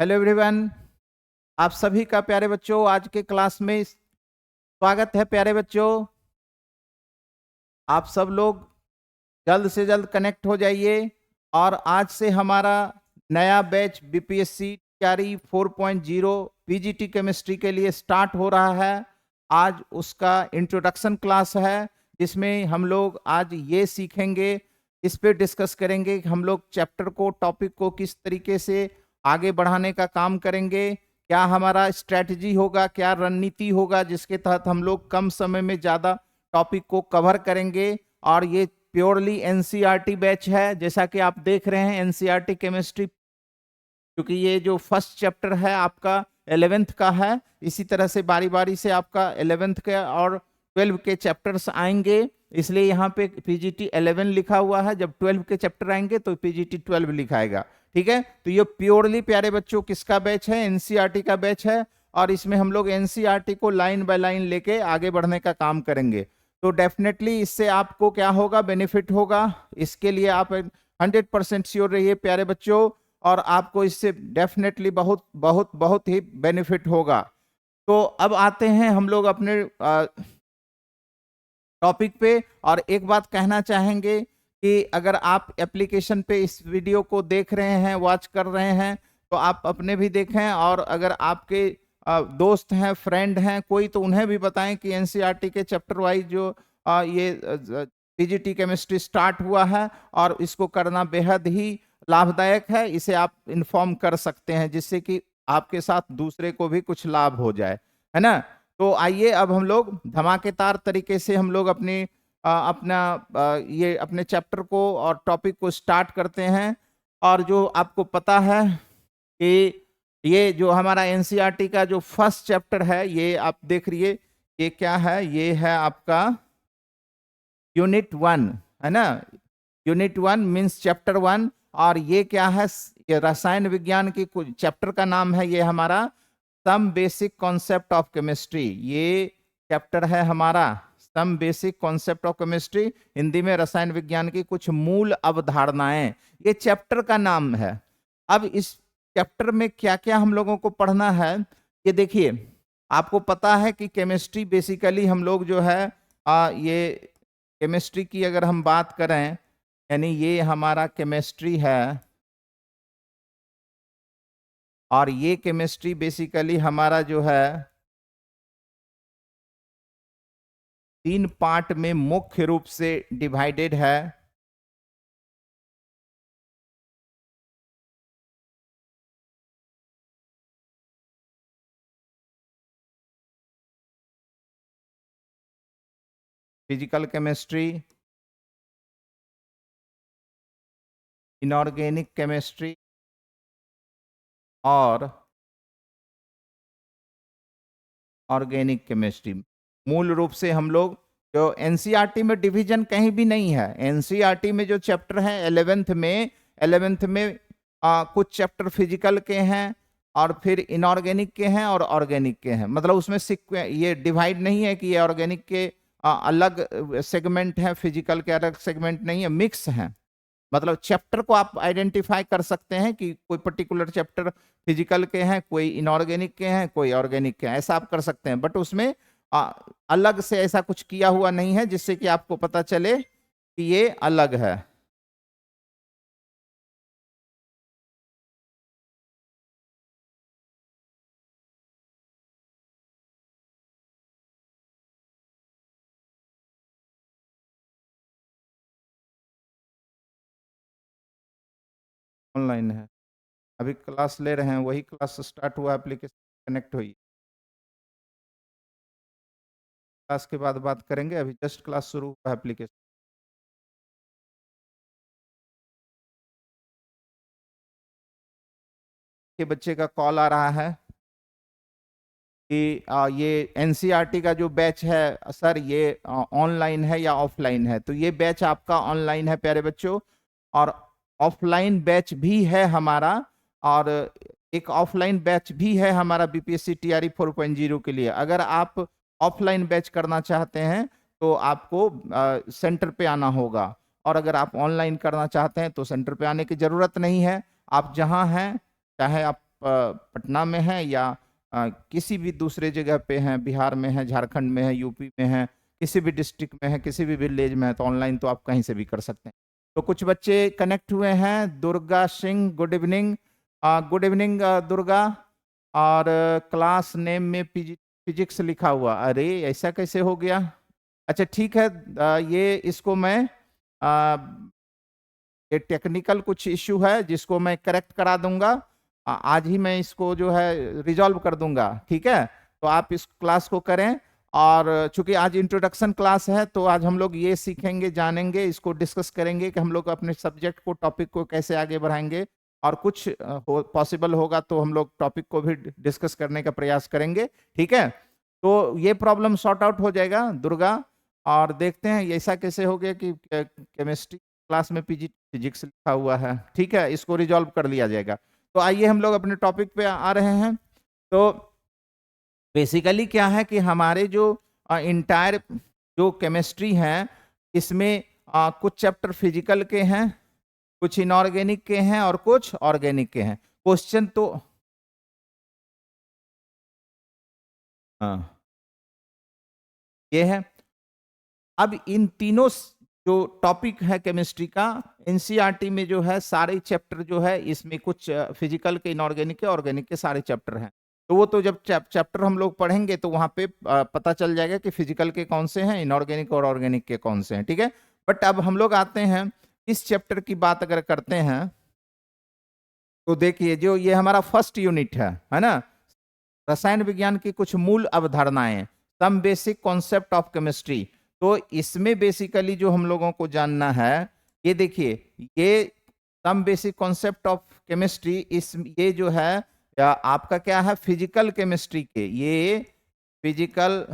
Hello everyone, आप सभी का प्यारे बच्चों आज के क्लास में स्वागत है। प्यारे बच्चों, आप सब लोग जल्द से जल्द कनेक्ट हो जाइए और आज से हमारा नया बैच बीपीएससी तैयारी 4.0 पीजीटी केमिस्ट्री के लिए स्टार्ट हो रहा है। आज उसका इंट्रोडक्शन क्लास है जिसमें हम लोग आज ये सीखेंगे, इस पे डिस्कस करेंगे कि हम लोग चैप्टर को, टॉपिक को किस तरीके से आगे बढ़ाने का काम करेंगे, क्या हमारा स्ट्रेटजी होगा, क्या रणनीति होगा जिसके तहत हम लोग कम समय में ज़्यादा टॉपिक को कवर करेंगे। और ये प्योरली एनसीईआरटी बैच है, जैसा कि आप देख रहे हैं एनसीईआरटी केमिस्ट्री, क्योंकि ये जो फर्स्ट चैप्टर है आपका 11th का है, इसी तरह से बारी बारी से आपका 11th के और 12 के चैप्टर्स आएंगे, इसलिए यहाँ पे पीजीटी 11 लिखा हुआ है। जब 12 के चैप्टर आएंगे तो पीजीटी 12 लिखाएगा। ठीक है, तो ये प्योरली प्यारे बच्चों किसका बैच है? एनसीईआरटी का बैच है, और इसमें हम लोग एनसीईआरटी को लाइन बाय लाइन लेके आगे बढ़ने का काम करेंगे। तो डेफिनेटली इससे आपको क्या होगा? बेनिफिट होगा। इसके लिए आप 100% श्योर रहिए प्यारे बच्चों, और आपको इससे डेफिनेटली बहुत बहुत बहुत ही बेनिफिट होगा। तो अब आते हैं हम लोग अपने टॉपिक पे, और एक बात कहना चाहेंगे कि अगर आप एप्लीकेशन पे इस वीडियो को देख रहे हैं, वॉच कर रहे हैं, तो आप अपने भी देखें, और अगर आपके दोस्त हैं, फ्रेंड हैं कोई, तो उन्हें भी बताएं कि एनसीईआरटी के चैप्टर वाइज जो ये पीजीटी केमिस्ट्री स्टार्ट हुआ है और इसको करना बेहद ही लाभदायक है। इसे आप इन्फॉर्म कर सकते हैं जिससे कि आपके साथ दूसरे को भी कुछ लाभ हो जाए, है ना। तो आइए अब हम लोग धमाकेदार तरीके से हम लोग अपने ये अपने चैप्टर को और टॉपिक को स्टार्ट करते हैं। और जो आपको पता है कि ये जो हमारा एनसीईआरटी का जो फर्स्ट चैप्टर है, ये आप देख रहिए, ये क्या है? ये है आपका यूनिट 1, है ना। Unit 1 means chapter 1। और ये क्या है? ये रसायन विज्ञान की कुछ चैप्टर का नाम है, ये हमारा some basic concept of chemistry. ये चैप्टर है हमारा some basic concept of chemistry, Hindi में रसायन विज्ञान की कुछ मूल अवधारणाएं, ये चैप्टर का नाम है। अब इस चैप्टर में क्या क्या हम लोगों को पढ़ना है, ये देखिए। आपको पता है कि केमिस्ट्री बेसिकली हम लोग जो है ये केमिस्ट्री की अगर हम बात करें, यानी ये हमारा केमिस्ट्री है, और ये केमिस्ट्री बेसिकली हमारा जो है 3 पार्ट में मुख्य रूप से डिवाइडेड है। फिजिकल केमिस्ट्री, इनऑर्गेनिक केमिस्ट्री और ऑर्गेनिक केमिस्ट्री। मूल रूप से हम लोग जो एनसीईआरटी में डिवीजन कहीं भी नहीं है। एनसीईआरटी में जो चैप्टर है 11th में कुछ चैप्टर फिजिकल के हैं, और फिर इनऑर्गेनिक के हैं और ऑर्गेनिक के हैं। मतलब उसमें ये डिवाइड नहीं है कि ये ऑर्गेनिक के अलग सेगमेंट हैं, फिजिकल के अलग सेगमेंट नहीं है, मिक्स हैं। मतलब चैप्टर को आप आइडेंटिफाई कर सकते हैं कि कोई पर्टिकुलर चैप्टर फिजिकल के हैं, कोई इनऑर्गेनिक के हैं, कोई ऑर्गेनिक के हैं, ऐसा आप कर सकते हैं। बट उसमें अलग से ऐसा कुछ किया हुआ नहीं है जिससे कि आपको पता चले कि ये अलग है। ऑनलाइन है, अभी क्लास ले रहे हैं, वही क्लास स्टार्ट हुआ, एप्लीकेशन कनेक्ट हुई। क्लास के बाद बात करेंगे, अभी जस्ट क्लास शुरू हुआ, एप्लीकेशन। के बच्चे का कॉल आ रहा है कि ये एनसीईआरटी का जो बैच है सर, ये ऑनलाइन है या ऑफलाइन है? तो ये बैच आपका ऑनलाइन है प्यारे बच्चों, और ऑफलाइन बैच भी है हमारा, और एक ऑफलाइन बैच भी है हमारा बीपीएससी टीआरई 4.0 के लिए। अगर आप ऑफलाइन बैच करना चाहते हैं तो आपको सेंटर पे आना होगा, और अगर आप ऑनलाइन करना चाहते हैं तो सेंटर पे आने की ज़रूरत नहीं है। आप जहां हैं, चाहे आप पटना में हैं या किसी भी दूसरे जगह पे हैं, बिहार में है, झारखंड में है, यूपी में है, किसी भी डिस्ट्रिक्ट में है, किसी भी विलेज में है, तो ऑनलाइन तो आप कहीं से भी कर सकते हैं। तो कुछ बच्चे कनेक्ट हुए हैं। Durga Singh, good evening. Good evening Durga. और क्लास नेम में फिजिक्स लिखा हुआ, अरे ऐसा कैसे हो गया? अच्छा ठीक है, ये इसको मैं ये टेक्निकल कुछ इश्यू है जिसको मैं करेक्ट करा दूंगा। आज ही मैं इसको जो है रिजॉल्व कर दूंगा, ठीक है? तो आप इस क्लास को करें। और चूंकि आज इंट्रोडक्शन क्लास है तो आज हम लोग ये सीखेंगे, जानेंगे, इसको डिस्कस करेंगे कि हम लोग अपने सब्जेक्ट को, टॉपिक को कैसे आगे बढ़ाएंगे। और कुछ पॉसिबल होगा तो हम लोग टॉपिक को भी डिस्कस करने का प्रयास करेंगे, ठीक है? तो ये प्रॉब्लम सॉर्ट आउट हो जाएगा दुर्गा। और देखते हैं ऐसा कैसे हो गया कि केमिस्ट्री क्लास में फिजिक्स लिखा हुआ है, ठीक है? इसको रिजॉल्व कर लिया जाएगा। तो आइए हम लोग अपने टॉपिक पे आ रहे हैं। तो बेसिकली क्या है कि हमारे जो इंटायर जो केमिस्ट्री है, इसमें कुछ चैप्टर फिजिकल के हैं, कुछ इनऑर्गेनिक के हैं और कुछ ऑर्गेनिक के हैं। क्वेश्चन तो हाँ ये है। अब इन तीनों जो टॉपिक है केमिस्ट्री का, एनसीईआरटी में जो है सारे चैप्टर जो है, इसमें कुछ फिजिकल के, इनऑर्गेनिक के, ऑर्गेनिक के सारे चैप्टर हैं। तो वो तो जब चैप्टर हम लोग पढ़ेंगे तो वहां पे पता चल जाएगा कि फिजिकल के कौन से हैं, इनऑर्गेनिक और ऑर्गेनिक के कौन से हैं, ठीक है? बट अब हम लोग आते हैं इस चैप्टर की बात अगर करते हैं तो देखिए, जो ये हमारा फर्स्ट यूनिट है ना, रसायन विज्ञान की कुछ मूल अवधारणाएं, some basic concept of chemistry. तो इसमें बेसिकली जो हम लोगों को जानना है, ये देखिए, ये some basic concept of chemistry, इस ये जो है आपका क्या है, फिजिकल केमिस्ट्री के, ये फिजिकल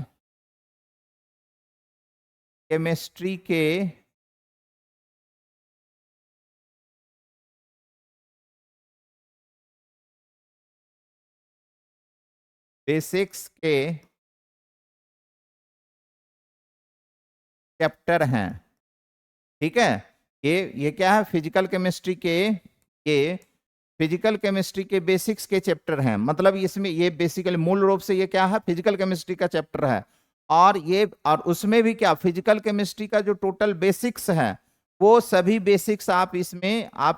केमिस्ट्री के बेसिक्स के चैप्टर हैं, ठीक है? ये क्या है, फिजिकल केमिस्ट्री के, ये फिजिकल केमिस्ट्री के बेसिक्स के चैप्टर हैं। मतलब इसमें ये बेसिकली मूल रूप से ये क्या है, फिजिकल केमिस्ट्री का चैप्टर है। और उसमें भी क्या, फिजिकल केमिस्ट्री का जो टोटल बेसिक्स है, वो सभी बेसिक्स आप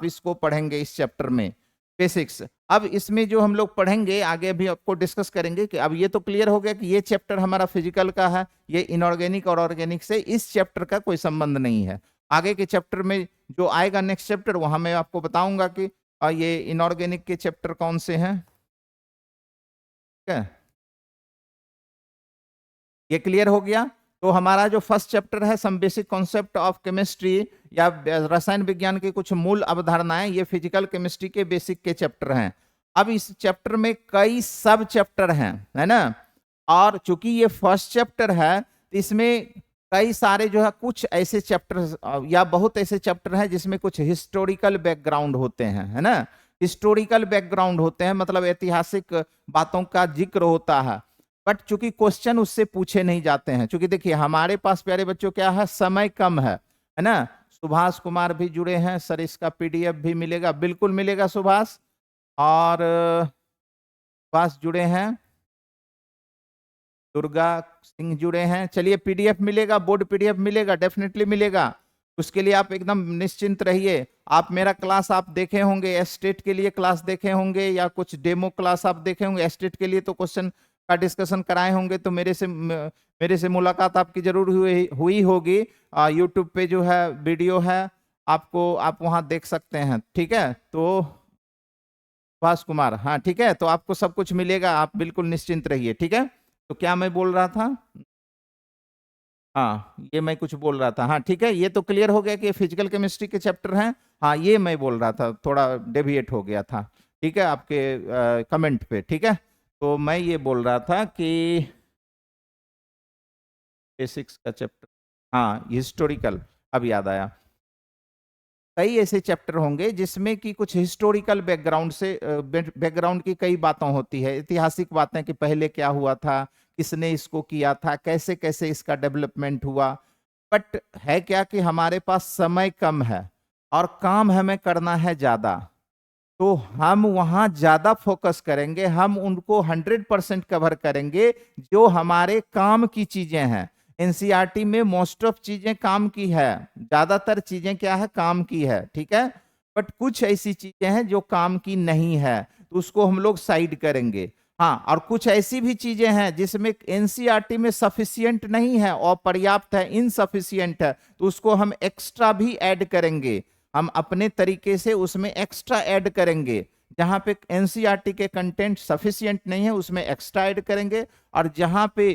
इसको पढ़ेंगे इस चैप्टर में, बेसिक्स। अब इसमें जो हम लोग पढ़ेंगे आगे भी आपको डिस्कस करेंगे कि अब ये तो क्लियर हो गया कि ये चैप्टर हमारा फिजिकल का है, ये इनऑर्गेनिक और ऑर्गेनिक से इस चैप्टर का कोई संबंध नहीं है। आगे के चैप्टर में जो आएगा नेक्स्ट चैप्टर, वहां मैं आपको बताऊंगा कि ये इनऑर्गेनिक के चैप्टर कौन से हैं, ठीक है? ये क्लियर हो गया। तो हमारा जो फर्स्ट चैप्टर है, some basic concept of chemistry, या रसायन विज्ञान की कुछ मूल अवधारणाएं, ये फिजिकल केमिस्ट्री के बेसिक के चैप्टर हैं। अब इस चैप्टर में कई सब चैप्टर हैं, है ना? और चूंकि ये फर्स्ट चैप्टर है, तो इसमें कई सारे जो है कुछ ऐसे चैप्टर या बहुत ऐसे चैप्टर हैं जिसमें कुछ हिस्टोरिकल बैकग्राउंड होते हैं, है ना? हिस्टोरिकल बैकग्राउंड होते हैं, मतलब ऐतिहासिक बातों का जिक्र होता है। बट चूंकि क्वेश्चन उससे पूछे नहीं जाते हैं, चूंकि देखिए हमारे पास प्यारे बच्चों क्या है, समय कम है ना? सुभाष कुमार भी जुड़े हैं सर, इसका पीडीएफ भी मिलेगा, बिल्कुल मिलेगा सुभाष। और सुभाष जुड़े हैं, दुर्गा सिंह जुड़े हैं, चलिए पीडीएफ मिलेगा, बोर्ड पीडीएफ मिलेगा, डेफिनेटली मिलेगा। उसके लिए आप एकदम निश्चिंत रहिए। आप मेरा क्लास आप देखे होंगे, एस्टेट के लिए क्लास देखे होंगे, या कुछ डेमो क्लास आप देखे होंगे। एस्टेट के लिए तो क्वेश्चन का डिस्कशन कराए होंगे, तो मेरे से मुलाकात आपकी जरूर हुई होगी। यूट्यूब पे जो है वीडियो है, आप वहां देख सकते हैं, ठीक है? तो सुभाष कुमार, हाँ ठीक है, तो आपको सब कुछ मिलेगा, आप बिल्कुल निश्चिंत रहिए, ठीक है? तो क्या मैं बोल रहा था, हाँ ये मैं कुछ बोल रहा था, हाँ ठीक है, ये तो क्लियर हो गया कि फिजिकल केमिस्ट्री के चैप्टर हैं। हाँ ये मैं बोल रहा था, थोड़ा डेविएट हो गया था, ठीक है, आपके कमेंट पे, ठीक है? तो मैं ये बोल रहा था कि बेसिक्स का चैप्टर, हाँ हिस्टोरिकल, अब याद आया। कई ऐसे चैप्टर होंगे जिसमें कि कुछ हिस्टोरिकल बैकग्राउंड से बैकग्राउंड की कई बातें होती है, ऐतिहासिक बातें कि पहले क्या हुआ था, किसने इसको किया था, कैसे कैसे इसका डेवलपमेंट हुआ। बट है क्या कि हमारे पास समय कम है और काम हमें करना है ज्यादा। तो हम वहां ज्यादा फोकस करेंगे, हम उनको 100% कवर करेंगे जो हमारे काम की चीजें हैं। एनसीईआरटी में मोस्ट ऑफ चीजें काम की है, ज्यादातर चीजें क्या है, काम की है, ठीक है। बट कुछ ऐसी चीजें हैं जो काम की नहीं है, तो उसको हम लोग साइड करेंगे। हाँ, और कुछ ऐसी भी चीजें हैं जिसमें एनसीईआरटी में सफिशियंट नहीं है, अपर्याप्त है, इनसफिशियंट है, तो उसको हम एक्स्ट्रा भी ऐड करेंगे। हम अपने तरीके से उसमें एक्स्ट्रा ऐड करेंगे। जहां पे एनसीईआरटी के कंटेंट सफिशिएंट नहीं है उसमें एक्स्ट्रा ऐड करेंगे, और जहां पे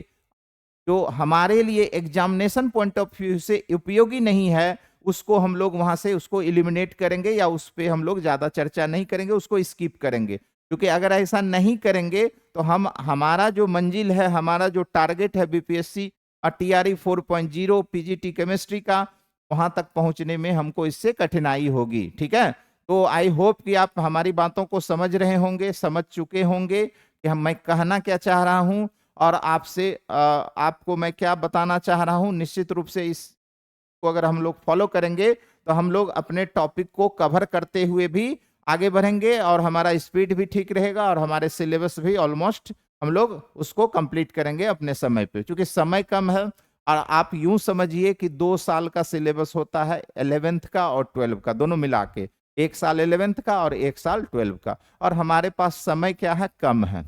जो हमारे लिए एग्जामिनेशन पॉइंट ऑफ व्यू से उपयोगी नहीं है उसको हम लोग वहां से उसको इलिमिनेट करेंगे, या उस पर हम लोग ज्यादा चर्चा नहीं करेंगे, उसको स्किप करेंगे। क्योंकि अगर ऐसा नहीं करेंगे तो हम हमारा जो मंजिल है, हमारा जो टारगेट है बीपीएससी और टीआरई 4.0 पीजीटी केमिस्ट्री का, वहां तक पहुंचने में हमको इससे कठिनाई होगी, ठीक है। तो आई होप कि आप हमारी बातों को समझ रहे होंगे, समझ चुके होंगे कि मैं कहना क्या चाह रहा हूं, और आपसे आपको मैं क्या बताना चाह रहा हूं। निश्चित रूप से इसको अगर हम लोग फॉलो करेंगे तो हम लोग अपने टॉपिक को कवर करते हुए भी आगे बढ़ेंगे, और हमारा स्पीड भी ठीक रहेगा, और हमारे सिलेबस भी ऑलमोस्ट हम लोग उसको कंप्लीट करेंगे अपने समय पे, क्योंकि समय कम है। और आप यूं समझिए कि 2 साल का सिलेबस होता है, 11th का और 12 का दोनों मिला के, 1 साल 11th का और 1 साल 12 का, और हमारे पास समय क्या है, कम है।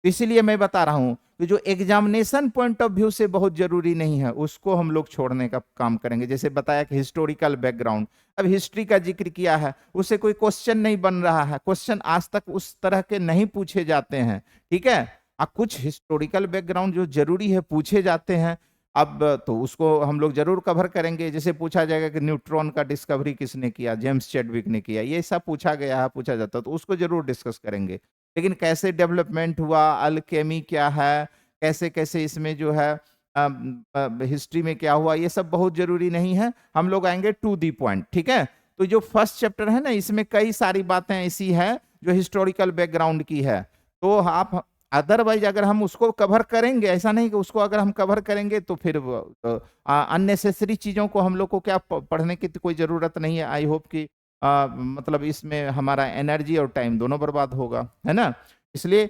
इसीलिए मैं बता रहा हूं कि जो एग्जामिनेशन पॉइंट ऑफ व्यू से बहुत जरूरी नहीं है उसको हम लोग छोड़ने का काम करेंगे। जैसे बताया कि हिस्टोरिकल बैकग्राउंड, अब हिस्ट्री का जिक्र किया है, उससे कोई क्वेश्चन नहीं बन रहा है, क्वेश्चन आज तक उस तरह के नहीं पूछे जाते हैं, ठीक है। कुछ हिस्टोरिकल बैकग्राउंड जो जरूरी है पूछे जाते हैं, अब तो उसको हम लोग जरूर कवर करेंगे। जैसे पूछा जाएगा कि न्यूट्रॉन का डिस्कवरी किसने किया, जेम्स चैडविक ने किया, ये सब पूछा गया है, पूछा जाता है, तो उसको जरूर डिस्कस करेंगे। लेकिन कैसे डेवलपमेंट हुआ, अल्केमी क्या है, कैसे कैसे इसमें जो है हिस्ट्री में क्या हुआ, ये सब बहुत जरूरी नहीं है। हम लोग आएंगे टू दी पॉइंट, ठीक है। तो जो फर्स्ट चैप्टर है ना, इसमें कई सारी बातें ऐसी है जो हिस्टोरिकल बैकग्राउंड की है, तो आप अदरवाइज अगर हम उसको कवर करेंगे, ऐसा नहीं कि उसको अगर हम कवर करेंगे तो फिर अननेसेसरी चीजों को हम लोग को क्या पढ़ने की तो कोई जरूरत नहीं है। आई होप कि मतलब इसमें हमारा एनर्जी और टाइम दोनों बर्बाद होगा, है ना। इसलिए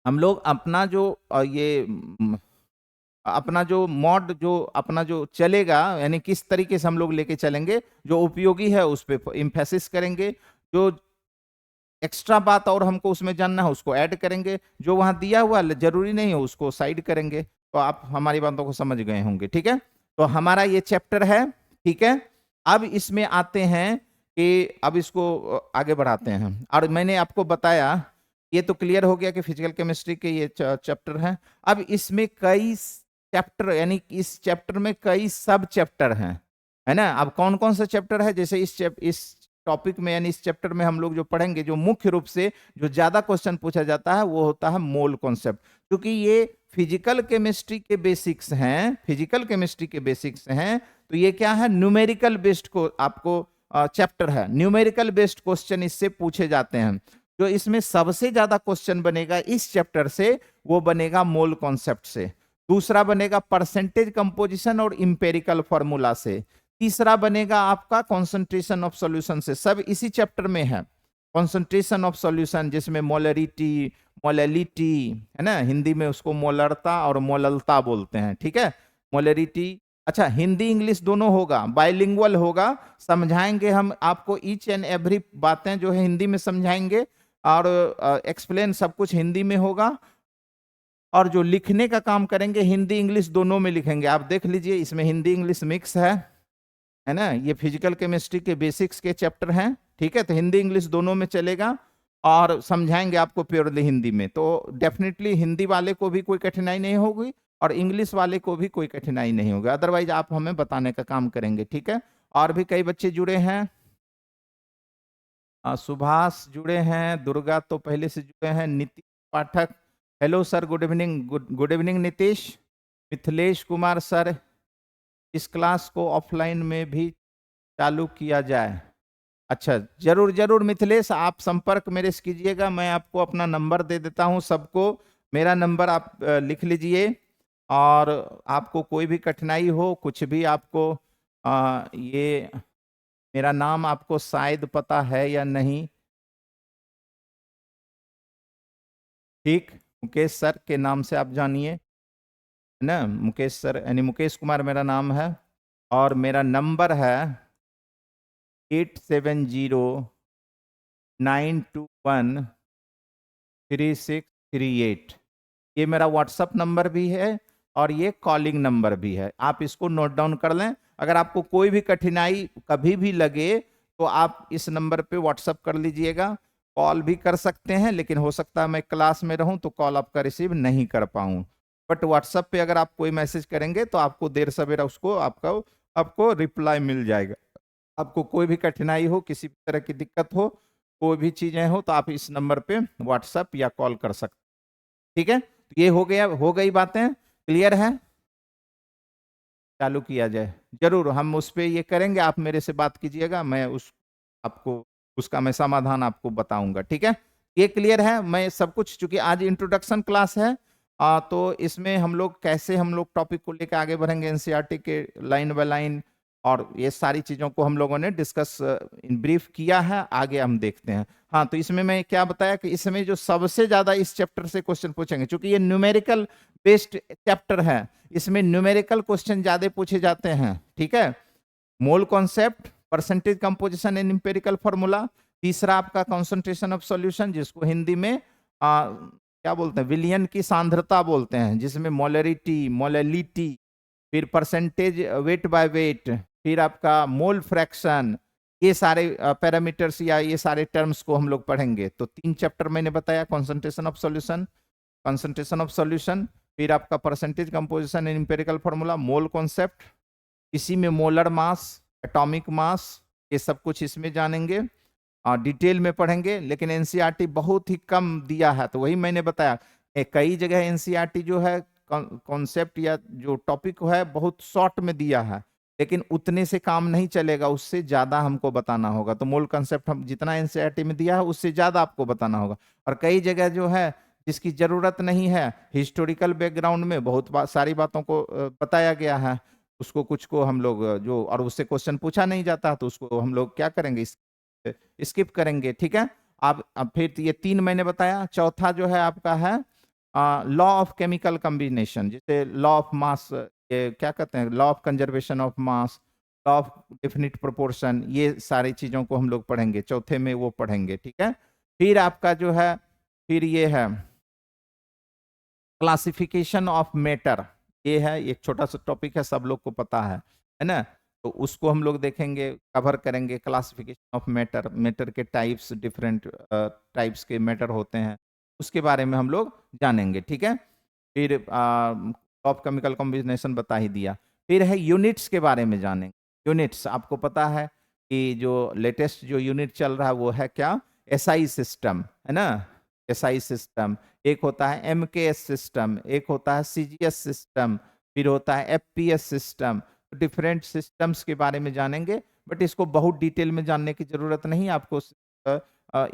हम लोग अपना जो अपना जो मॉड जो अपना जो चलेगा, यानी किस तरीके से हम लोग लेके चलेंगे, जो उपयोगी है उस पर इम्फेसिस करेंगे, जो एक्स्ट्रा बात और हमको उसमें जानना है उसको ऐड करेंगे, जो वहां दिया हुआ जरूरी नहीं है उसको साइड करेंगे। तो आप हमारी बातों को समझ गए होंगे, ठीक है। तो हमारा ये चैप्टर है, ठीक है। अब इसमें आते हैं कि अब इसको आगे बढ़ाते हैं, और मैंने आपको बताया, ये तो क्लियर हो गया कि फिजिकल केमिस्ट्री के ये चैप्टर हैं। अब इसमें कई चैप्टर, यानी इस चैप्टर में कई सब चैप्टर हैं, है ना। अब कौन कौन सा चैप्टर है, जैसे इस टॉपिक में यानी इस चैप्टर में हम लोग जो पढ़ेंगे, जो मुख्य रूप से जो ज्यादा क्वेश्चन पूछा जाता है वो होता है मोल कॉन्सेप्ट, क्योंकि ये फिजिकल केमिस्ट्री के बेसिक्स हैं, फिजिकल केमिस्ट्री के बेसिक्स हैं। तो ये क्या है, न्यूमेरिकल बेस्ड को आपको चैप्टर है, न्यूमेरिकल बेस्ड क्वेश्चन इससे पूछे जाते हैं। जो इसमें सबसे ज्यादा क्वेश्चन बनेगा इस चैप्टर से, वो बनेगा मोल कॉन्सेप्ट से। दूसरा बनेगा परसेंटेज कंपोजिशन और इंपेरिकल फॉर्मूला से। तीसरा बनेगा आपका कॉन्सेंट्रेशन ऑफ सॉल्यूशन से, सब इसी चैप्टर में है। कॉन्सेंट्रेशन ऑफ सॉल्यूशन जिसमें मोलरिटी, मोलैलिटी, है ना, हिंदी में उसको मोलरता और मोललता बोलते हैं, ठीक है। मोलरिटी, अच्छा हिंदी इंग्लिश दोनों होगा, बाइलिंगुअल होगा, समझाएंगे हम आपको ईच एंड एवरी बातें जो है हिंदी में समझाएंगे, और एक्सप्लेन सब कुछ हिंदी में होगा। और जो लिखने का काम करेंगे हिंदी इंग्लिश दोनों में लिखेंगे। आप देख लीजिए इसमें हिंदी इंग्लिश मिक्स है ना। ये फिजिकल केमिस्ट्री के बेसिक्स के चैप्टर हैं, ठीक है। तो हिंदी इंग्लिश दोनों में चलेगा, और समझाएंगे आपको प्योरली हिंदी में। तो डेफिनेटली हिंदी वाले को भी कोई कठिनाई नहीं होगी, और इंग्लिश वाले को भी कोई कठिनाई नहीं होगी, अदरवाइज आप हमें बताने का काम करेंगे, ठीक है। और भी कई बच्चे जुड़े हैं, सुभाष जुड़े हैं, दुर्गा तो पहले से जुड़े हैं, Nitish Pathak, hello sir, good evening, good evening Nitish. Mithilesh Kumar sir, इस क्लास को ऑफलाइन में भी चालू किया जाए। अच्छा, जरूर जरूर मिथिलेश, आप संपर्क मेरे से कीजिएगा, मैं आपको अपना नंबर दे देता हूं सबको। मेरा नंबर आप लिख लीजिए, और आपको कोई भी कठिनाई हो, कुछ भी आपको ये मेरा नाम आपको शायद पता है या नहीं, ठीक, मुकेश सर के नाम से आप जानिए, है ना, मुकेश सर, यानी मुकेश कुमार मेरा नाम है, और मेरा नंबर है 8709213638। ये मेरा व्हाट्सअप नंबर भी है और ये कॉलिंग नंबर भी है, आप इसको नोट डाउन कर लें। अगर आपको कोई भी कठिनाई कभी भी लगे तो आप इस नंबर पे व्हाट्सअप कर लीजिएगा। कॉल भी कर सकते हैं, लेकिन हो सकता है मैं क्लास में रहूं तो कॉल आपका रिसीव नहीं कर पाऊं, बट व्हाट्सएप पे अगर आप कोई मैसेज करेंगे तो आपको देर सवेरा उसको आपको रिप्लाई मिल जाएगा। आपको कोई भी कठिनाई हो, किसी भी तरह की दिक्कत हो, कोई भी चीजें हो, तो आप इस नंबर पे व्हाट्सएप या कॉल कर सकते हैं। ठीक है, तो ये हो गई बातें, क्लियर है? चालू किया जाए, जरूर हम उस पे ये करेंगे, आप मेरे से बात कीजिएगा, मैं आपको उसका मैं समाधान आपको बताऊंगा। ठीक है, ये क्लियर है? मैं सब कुछ, चूंकि आज इंट्रोडक्शन क्लास है, तो इसमें हम लोग कैसे हम लोग टॉपिक को लेकर आगे बढ़ेंगे, एनसीईआरटी के लाइन बाय लाइन, और ये सारी चीजों को हम लोगों ने डिस्कस इन ब्रीफ किया है, आगे हम देखते हैं। हाँ, तो इसमें मैं क्या बताया कि इसमें जो सबसे ज्यादा इस चैप्टर से क्वेश्चन पूछेंगे, क्योंकि ये न्यूमेरिकल बेस्ड चैप्टर है, इसमें न्यूमेरिकल क्वेश्चन ज्यादा पूछे जाते हैं। ठीक है, mole concept, percentage composition and empirical formula, तीसरा आपका कंसंट्रेशन ऑफ सॉल्यूशन, जिसको हिंदी में क्या बोलते हैं, विलयन की सांद्रता बोलते हैं, जिसमें मोलरिटी, मोलैलिटी, फिर परसेंटेज वेट बाय वेट, फिर आपका मोल फ्रैक्शन, ये सारे पैरामीटर्स या ये सारे टर्म्स को हम लोग पढ़ेंगे। तो 3 चैप्टर मैंने बताया, कंसंट्रेशन ऑफ सॉल्यूशन, फिर आपका percentage composition and empirical formula, mole concept, इसी में मोलर मास, एटॉमिक मास, ये सब कुछ इसमें जानेंगे, डिटेल में पढ़ेंगे। लेकिन एनसीईआरटी बहुत ही कम दिया है, तो वही मैंने बताया, कई जगह एनसीईआरटी जो है कॉन्सेप्ट या जो टॉपिक है बहुत शॉर्ट में दिया है, लेकिन उतने से काम नहीं चलेगा, उससे ज्यादा हमको बताना होगा। तो मूल कॉन्सेप्ट हम जितना एनसीईआरटी में दिया है उससे ज्यादा आपको बताना होगा। और कई जगह जो है जिसकी जरूरत नहीं है, हिस्टोरिकल बैकग्राउंड में बहुत सारी बातों को बताया गया है, उसको कुछ को हम लोग जो, और उससे क्वेश्चन पूछा नहीं जाता, तो उसको हम लोग क्या करेंगे, स्किप करेंगे। ठीक है, अब फिर ये 3 मैंने बताया। चौथा जो है आपका है लॉ ऑफ केमिकल कॉम्बिनेशन, जिसे लॉ ऑफ मास, ये क्या कहते हैं, law of conservation of mass, law of definite proportion, ये सारी चीजों को हम लोग पढ़ेंगे, चौथे में वो पढ़ेंगे। ठीक है, फिर आपका जो है, फिर ये है क्लासिफिकेशन ऑफ मैटर, ये है एक छोटा सा टॉपिक है, सब लोग को पता है ना, तो उसको हम लोग देखेंगे, कवर करेंगे। क्लासिफिकेशन ऑफ मैटर, मैटर के टाइप्स, डिफरेंट टाइप्स के मैटर होते हैं, उसके बारे में हम लोग जानेंगे। ठीक है, फिर ऑफ केमिकल कॉम्बिनेशन बता ही दिया। फिर है यूनिट्स के बारे में जानेंगे। यूनिट्स आपको पता है कि जो लेटेस्ट जो यूनिट चल रहा है वो है क्या, एसआई सिस्टम, है ना, एसआई सिस्टम। एक होता है एमकेएस सिस्टम, एक होता है सीजीएस सिस्टम, फिर होता है एफपीएस सिस्टम। डिफरेंट सिस्टम्स के बारे में जानेंगे, बट इसको बहुत डिटेल में जानने की जरूरत नहीं आपको।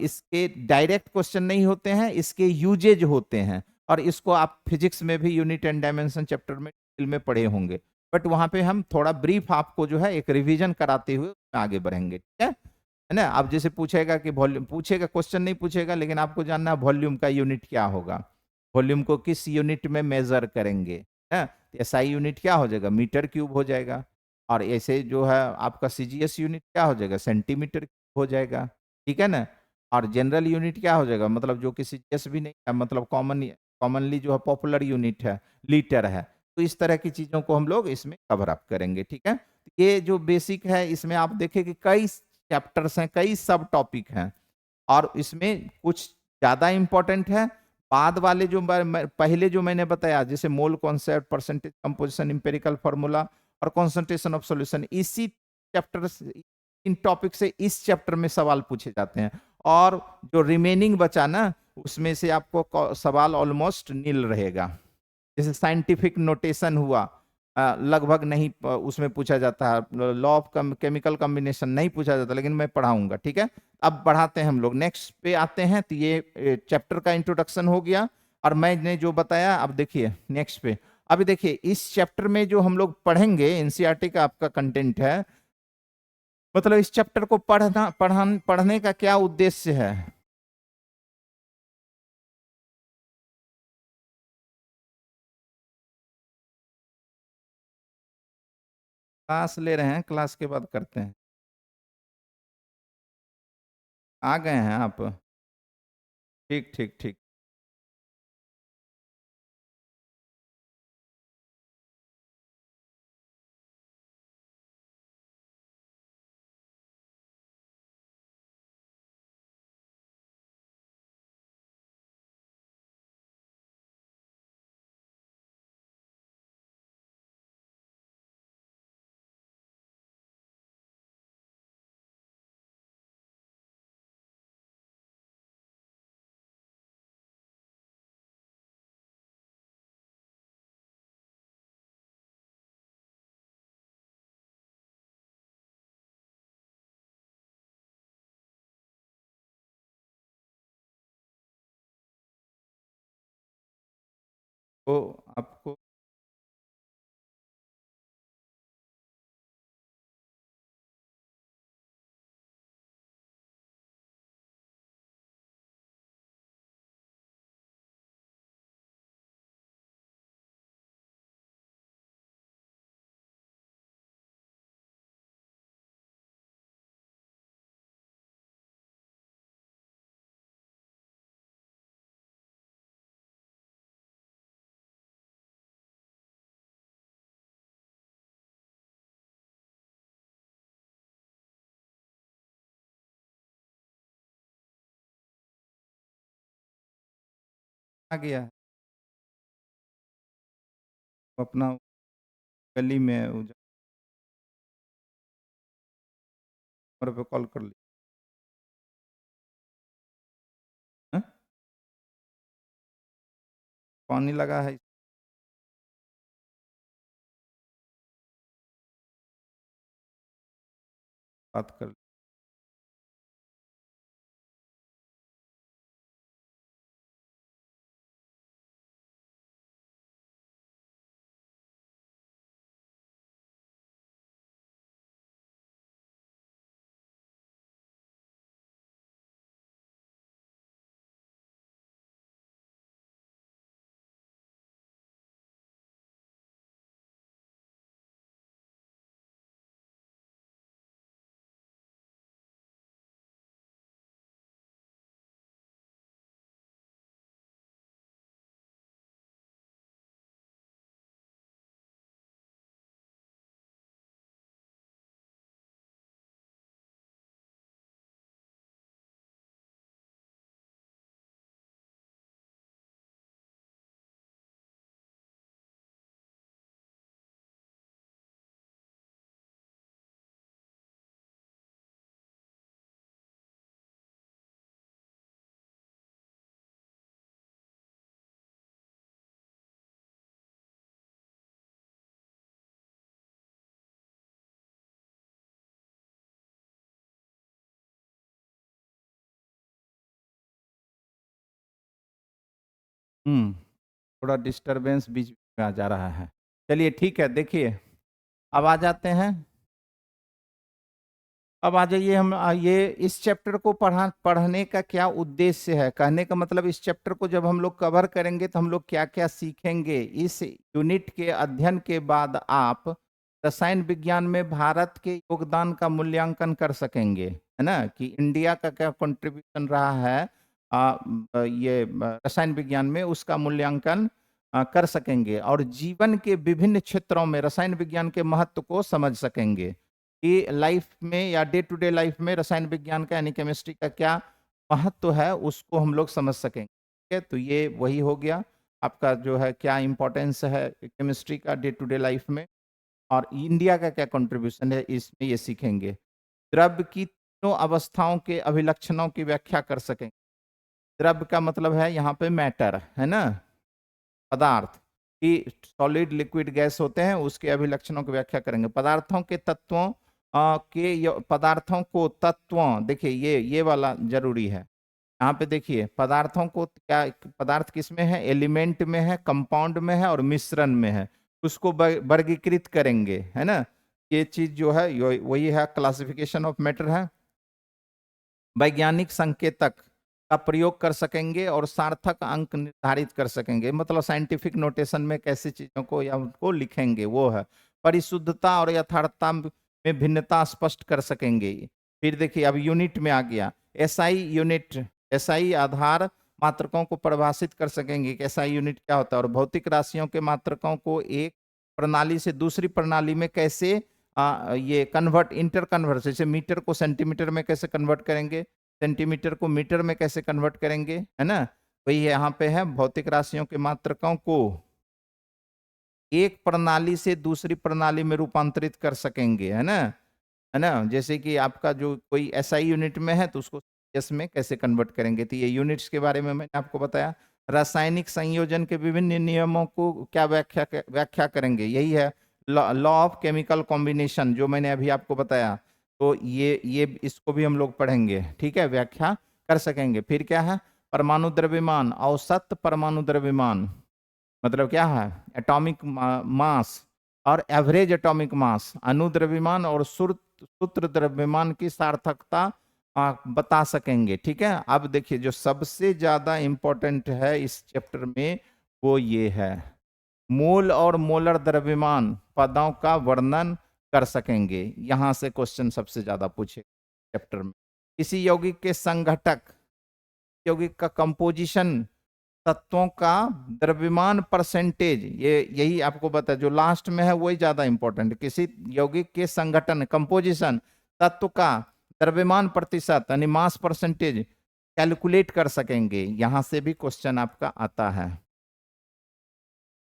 इसके डायरेक्ट क्वेश्चन नहीं होते हैं, इसके यूजेज होते हैं, और इसको आप फिजिक्स में भी यूनिट एंड डायमेंशन चैप्टर में डिटेल में पढ़े होंगे, बट वहां पे हम थोड़ा ब्रीफ आपको जो है एक रिवीजन कराते हुए आगे बढ़ेंगे। ठीक है ना। आप जैसे पूछेगा कि वॉल्यूम, पूछेगा क्वेश्चन नहीं पूछेगा, लेकिन आपको जानना है वॉल्यूम का यूनिट क्या होगा, वॉल्यूम को किस यूनिट में मेजर करेंगे, है एसआई यूनिट क्या हो जाएगा, मीटर क्यूब हो जाएगा, और ऐसे जो है आपका सीजीएस यूनिट क्या हो जाएगा, सेंटीमीटर क्यूब हो जाएगा। ठीक है ना, और जनरल यूनिट क्या हो जाएगा, मतलब जो कि सीजीएस भी नहीं है, मतलब कॉमनली जो है पॉपुलर यूनिट है, लीटर है। तो इस तरह की चीजों को हम लोग इसमें कवर अप करेंगे। ठीक है, ये जो बेसिक है, इसमें आप देखें कि कई चैप्टर्स हैं, कई सब टॉपिक हैं, और इसमें कुछ ज्यादा इंपॉर्टेंट है, बाद वाले जो पहले जो मैंने बताया, जैसे mole concept, percentage composition, empirical formula और कॉन्सेंट्रेशन ऑफ सॉल्यूशन, इसी चैप्टर, इन टॉपिक से इस चैप्टर में सवाल पूछे जाते हैं, और जो रिमेनिंग बचा ना, उसमें से आपको सवाल ऑलमोस्ट नील रहेगा। जैसे साइंटिफिक नोटेशन हुआ, लगभग नहीं उसमें पूछा जाता है, लॉ ऑफ केमिकल कॉम्बिनेशन नहीं पूछा जाता, लेकिन मैं पढ़ाऊंगा। ठीक है, अब बढ़ाते हैं हम लोग, नेक्स्ट पे आते हैं। तो ये चैप्टर का इंट्रोडक्शन हो गया, और मैंने जो बताया, अब देखिए नेक्स्ट पे। अभी देखिए इस चैप्टर में जो हम लोग पढ़ेंगे, एनसीईआरटी का आपका कंटेंट है, मतलब इस चैप्टर को पढ़ने का क्या उद्देश्य है। क्लास ले रहे हैं, क्लास के बाद करते हैं। आ गए हैं आप? ठीक ठीक ठीक। तो आपको आ गया है, अपना गली में उस नंबर पे कॉल कर ली। हैं? पानी लगा है, बात कर ली। थोड़ा डिस्टरबेंस बीच में आ जा रहा है। चलिए ठीक है, देखिए अब आ जाते हैं। अब आ जाइए, हम ये इस चैप्टर को पढ़ने का क्या उद्देश्य है, कहने का मतलब इस चैप्टर को जब हम लोग कवर करेंगे तो हम लोग क्या क्या सीखेंगे। इस यूनिट के अध्ययन के बाद आप रसायन विज्ञान में भारत के योगदान का मूल्यांकन कर सकेंगे, है ना, कि इंडिया का क्या कंट्रीब्यूशन रहा है ये रसायन विज्ञान में, उसका मूल्यांकन कर सकेंगे और जीवन के विभिन्न क्षेत्रों में रसायन विज्ञान के महत्व को समझ सकेंगे कि लाइफ में या डे टू डे लाइफ में रसायन विज्ञान का यानी केमिस्ट्री का क्या महत्व है, उसको हम लोग समझ सकेंगे। ठीक है, तो ये वही हो गया आपका, जो है क्या इंपॉर्टेंस है केमिस्ट्री का डे टू डे लाइफ में, और इंडिया का क्या कंट्रीब्यूशन है इसमें, ये सीखेंगे। द्रव्य की तीनों अवस्थाओं के अभिलक्षणों की व्याख्या कर सकेंगे। द्रव्य का मतलब है यहाँ पे मैटर, है ना, पदार्थ, कि सॉलिड लिक्विड गैस होते हैं, उसके अभिलक्षणों की व्याख्या करेंगे। पदार्थों के तत्वों पदार्थों को तत्वों, देखिए ये वाला जरूरी है। यहाँ पे देखिए पदार्थों को क्या, पदार्थ किस में है, एलिमेंट में है, कंपाउंड में है और मिश्रण में है, उसको वर्गीकृत करेंगे, है ना। ये चीज जो है वही है, क्लासिफिकेशन ऑफ मैटर है। वैज्ञानिक संकेतक का प्रयोग कर सकेंगे और सार्थक अंक निर्धारित कर सकेंगे, मतलब साइंटिफिक नोटेशन में कैसी चीजों को या उनको लिखेंगे, वो है। परिशुद्धता और यथार्थता में भिन्नता स्पष्ट कर सकेंगे। फिर देखिए अब यूनिट में आ गया, एसआई यूनिट, एसआई आधार मात्रकों को परिभाषित कर सकेंगे कि एसआई यूनिट क्या होता है, और भौतिक राशियों के मात्रकों को एक प्रणाली से दूसरी प्रणाली में कैसे ये कन्वर्ट, इंटर कन्वर्ट, जैसे मीटर को सेंटीमीटर में कैसे कन्वर्ट करेंगे, सेंटीमीटर को मीटर में कैसे कन्वर्ट करेंगे, है ना। वही यहाँ पे है, भौतिक राशियों के मात्रकों को एक प्रणाली से दूसरी प्रणाली में रूपांतरित कर सकेंगे, है ना। जैसे कि आपका जो कोई एसआई यूनिट में है तो उसको एस में कैसे कन्वर्ट करेंगे। तो ये यूनिट्स के बारे में मैंने आपको बताया। रासायनिक संयोजन के विभिन्न नियमों को क्या व्याख्या करेंगे, यही है लॉ ऑफ केमिकल कॉम्बिनेशन, जो मैंने अभी आपको बताया। तो ये इसको भी हम लोग पढ़ेंगे, ठीक है, व्याख्या कर सकेंगे। फिर क्या है, परमाणु द्रव्यमान, औसत परमाणु द्रव्यमान मतलब क्या है, एटॉमिक मास और एवरेज एटॉमिक मास, अणु द्रव्यमान और सूत्र द्रव्यमान की सार्थकता बता सकेंगे, ठीक है। अब देखिए जो सबसे ज्यादा इंपॉर्टेंट है इस चैप्टर में वो ये है, मोल और मोलर द्रव्यमान पदों का वर्णन कर सकेंगे। यहां से क्वेश्चन सबसे ज्यादा पूछे चैप्टर में। किसी यौगिक के संघटक, यौगिक का कंपोजिशन, तत्वों का द्रव्यमान परसेंटेज, ये यही आपको बता, जो लास्ट में है वही ज्यादा इंपॉर्टेंट। किसी यौगिक के संगठन, कंपोजिशन, तत्व का द्रव्यमान प्रतिशत यानी मास परसेंटेज कैलकुलेट कर सकेंगे। यहां से भी क्वेश्चन आपका आता है।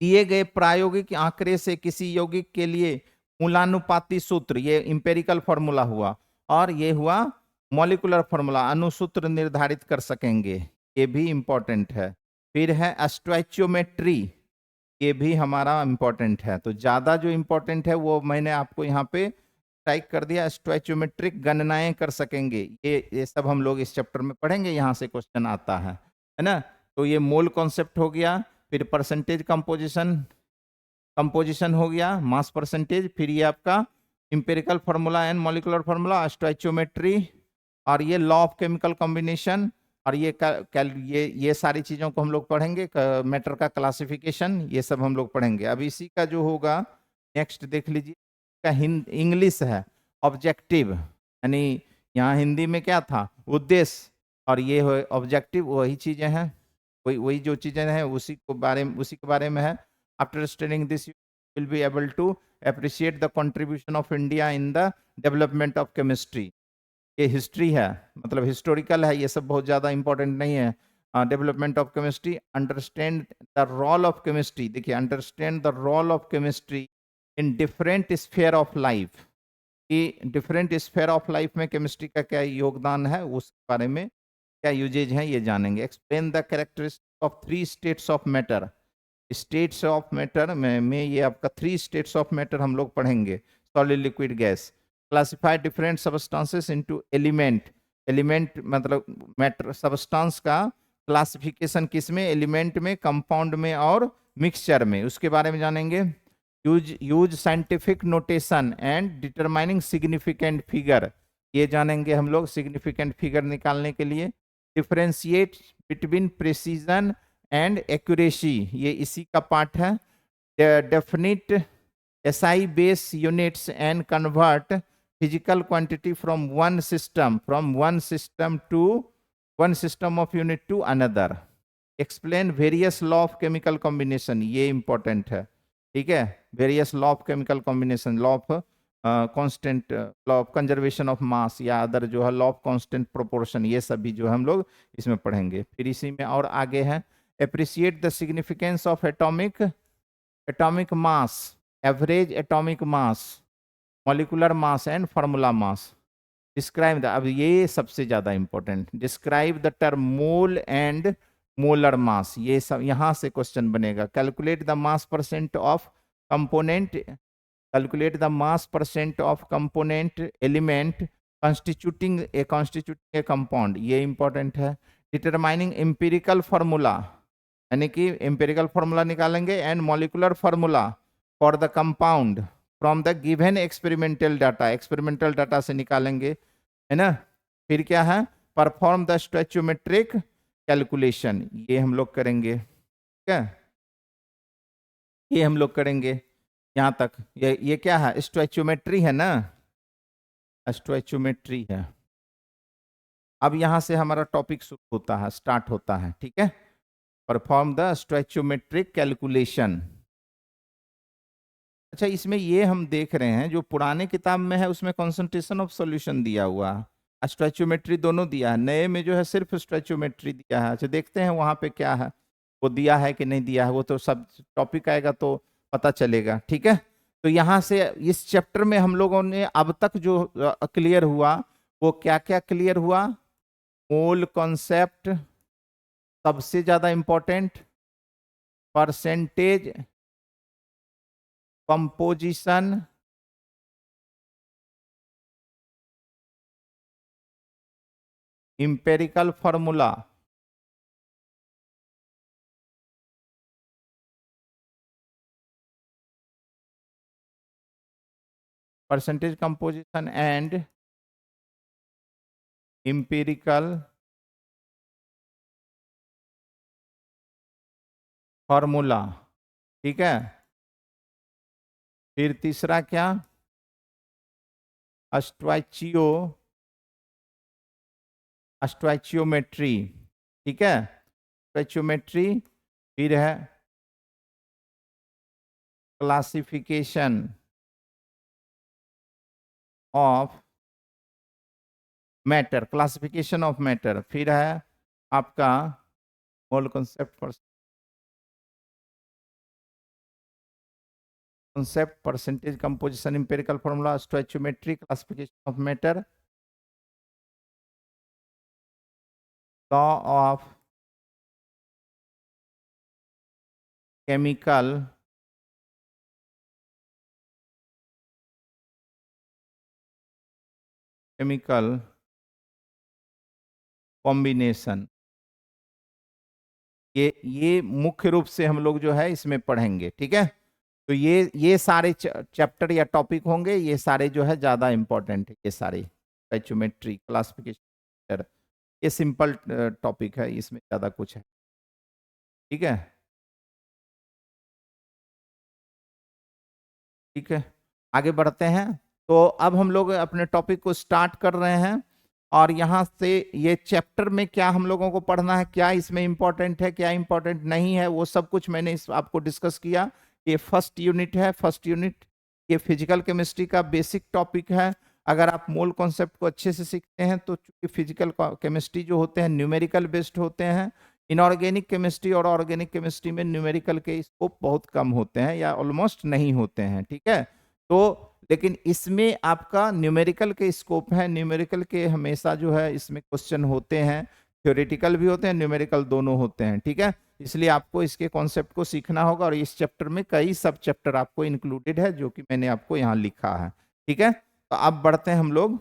दिए गए प्रायोगिक आंकड़े से किसी यौगिक के लिए मूलानुपाती सूत्र, ये इंपेरिकल फॉर्मूला हुआ, और ये हुआ मॉलिक्यूलर फॉर्मूला, अणुसूत्र निर्धारित कर सकेंगे, ये भी इंपॉर्टेंट है। फिर है स्टोइचियोमेट्री, ये भी हमारा इंपॉर्टेंट है। तो ज्यादा जो इंपॉर्टेंट है वो मैंने आपको यहाँ पे टाइप कर दिया, स्टोइचियोमेट्रिक गणनाएं कर सकेंगे, ये सब हम लोग इस चैप्टर में पढ़ेंगे, यहाँ से क्वेश्चन आता है ना। तो ये मोल कॉन्सेप्ट हो गया, फिर परसेंटेज कंपोजिशन हो गया, मास परसेंटेज, फिर ये आपका empirical formula and molecular formula, stoichiometry, और ये लॉ ऑफ केमिकल कॉम्बिनेशन, और ये सारी चीजों को हम लोग पढ़ेंगे। मैटर का क्लासिफिकेशन, ये सब हम लोग पढ़ेंगे। अब इसी का जो होगा नेक्स्ट देख लीजिए, का इंग्लिश है ऑब्जेक्टिव, यानी यहाँ हिंदी में क्या था, उद्देश्य, और ये ऑब्जेक्टिव, वही चीजें हैं, वही जो चीजें हैं उसी के बारे में है। After studying this you will be able to appreciate the contribution of India in the development of chemistry. ये हिस्ट्री है, मतलब हिस्टोरिकल है, ये सब बहुत ज्यादा इंपॉर्टेंट नहीं है। Development of chemistry, understand the role of chemistry, देखिए understand the role of chemistry in different sphere of life, कि डिफरेंट स्फीयर ऑफ लाइफ में केमिस्ट्री का क्या योगदान है, उस बारे में क्या यूजेज है ये जानेंगे। Explain the characteristic of 3 states of matter, states of matter में ये आपका 3 स्टेट्स ऑफ मैटर हम लोग पढ़ेंगे, solid liquid gas. Classify different substances into element, element मतलब मैटर सबस्टांस का क्लासिफिकेशन किसमें, एलिमेंट में, कंपाउंड में और मिक्सचर में, उसके बारे में जानेंगे। Use scientific notation and determining significant figure, ये जानेंगे हम लोग, सिग्निफिकेंट फिगर निकालने के लिए। Differentiate between precision and accuracy, ये इसी का पार्ट है। Definite SI base units and convert physical quantity from one system of unit to another. Explain various law of chemical combination, ये इंपॉर्टेंट है, ठीक है। Various law of chemical combination, law of constant, law of conservation of mass, या other जो है law of constant proportion, ये सब भी जो है हम लोग इसमें पढ़ेंगे। फिर इसी में और आगे है, appreciate the significance of atomic mass, average atomic mass, molecular mass and formula mass. Describe the, अब ये सबसे ज्यादा important, describe the term mole and molar mass, ये सब यहां से क्वेश्चन बनेगा। Calculate the mass percent of component, calculate the mass percent of component element constituting a compound, ये इंपॉर्टेंट है। डिटरमाइनिंग एम्पिरिकल फार्मूला, यानी कि एम्पिरिकल फार्मूला निकालेंगे, and molecular formula for the compound from the given experimental data, experimental data से निकालेंगे, है ना। फिर क्या है, परफॉर्म द स्टोइचियोमेट्रिक कैलकुलेशन, ये हम लोग करेंगे, ठीक है, ये हम लोग करेंगे। यहाँ तक ये क्या है, स्टोइचियोमेट्री है ना, स्टोइचियोमेट्री है। अब यहाँ से हमारा टॉपिक शुरू होता है, स्टार्ट होता है, ठीक है। Perform the stoichiometric calculation. अच्छा, इसमें ये हम देख रहे हैं जो पुराने किताब में है उसमें कंसंट्रेशन ऑफ सॉल्यूशन दिया हुआ है, स्टोइचियोमेट्री दोनों दिया है, नए में जो है सिर्फ स्टोइचियोमेट्री दिया है। अच्छा, देखते हैं वहाँ पे क्या है, वो दिया है कि नहीं दिया है, वो तो सब टॉपिक आएगा तो पता चलेगा, ठीक है। तो यहाँ से इस चैप्टर में हम लोगों ने अब तक जो क्लियर हुआ वो क्या क्या क्लियर हुआ, मोल कॉन्सेप्ट सबसे ज्यादा important, percentage composition, empirical formula, percentage composition and empirical formula, ठीक है। फिर तीसरा क्या, स्टोइचियोमेट्री, ठीक है, स्टोइचियोमेट्री। फिर है classification of matter, classification of matter. फिर है आपका मोल concept, percentage composition, empirical formula, stoichiometry, classification of matter, law of chemical combination। ये मुख्य रूप से हम लोग जो है इसमें पढ़ेंगे, ठीक है। तो ये सारे चैप्टर या टॉपिक होंगे, ये सारे जो है ज्यादा इंपॉर्टेंट है, ये सारे स्टोइचियोमेट्री, क्लासिफिकेशन, ये सिंपल टॉपिक है, इसमें ज्यादा कुछ है, ठीक है। ठीक है, आगे बढ़ते हैं। तो अब हम लोग अपने टॉपिक को स्टार्ट कर रहे हैं, और यहाँ से ये चैप्टर में क्या हम लोगों को पढ़ना है, क्या इसमें इंपॉर्टेंट है, क्या इंपॉर्टेंट नहीं है, वो सब कुछ मैंने इस आपको डिस्कस किया। ये फर्स्ट यूनिट है, फर्स्ट यूनिट ये फिजिकल केमिस्ट्री का बेसिक टॉपिक है। अगर आप मोल कॉन्सेप्ट को अच्छे से सीखते हैं तो चूंकि फिजिकल केमिस्ट्री जो होते हैं न्यूमेरिकल बेस्ड होते हैं, इनऑर्गेनिक केमिस्ट्री और ऑर्गेनिक केमिस्ट्री में न्यूमेरिकल के स्कोप बहुत कम होते हैं या ऑलमोस्ट नहीं होते हैं, ठीक है। तो लेकिन इसमें आपका न्यूमेरिकल के स्कोप है, न्यूमेरिकल के हमेशा जो है इसमें क्वेश्चन होते हैं, थ्योरेटिकल भी होते हैं, न्यूमेरिकल दोनों होते हैं, ठीक है। इसलिए आपको इसके कॉन्सेप्ट को सीखना होगा, और इस चैप्टर में कई सब चैप्टर आपको इंक्लूडेड है जो कि मैंने आपको यहाँ लिखा है, ठीक है। तो अब बढ़ते हैं हम लोग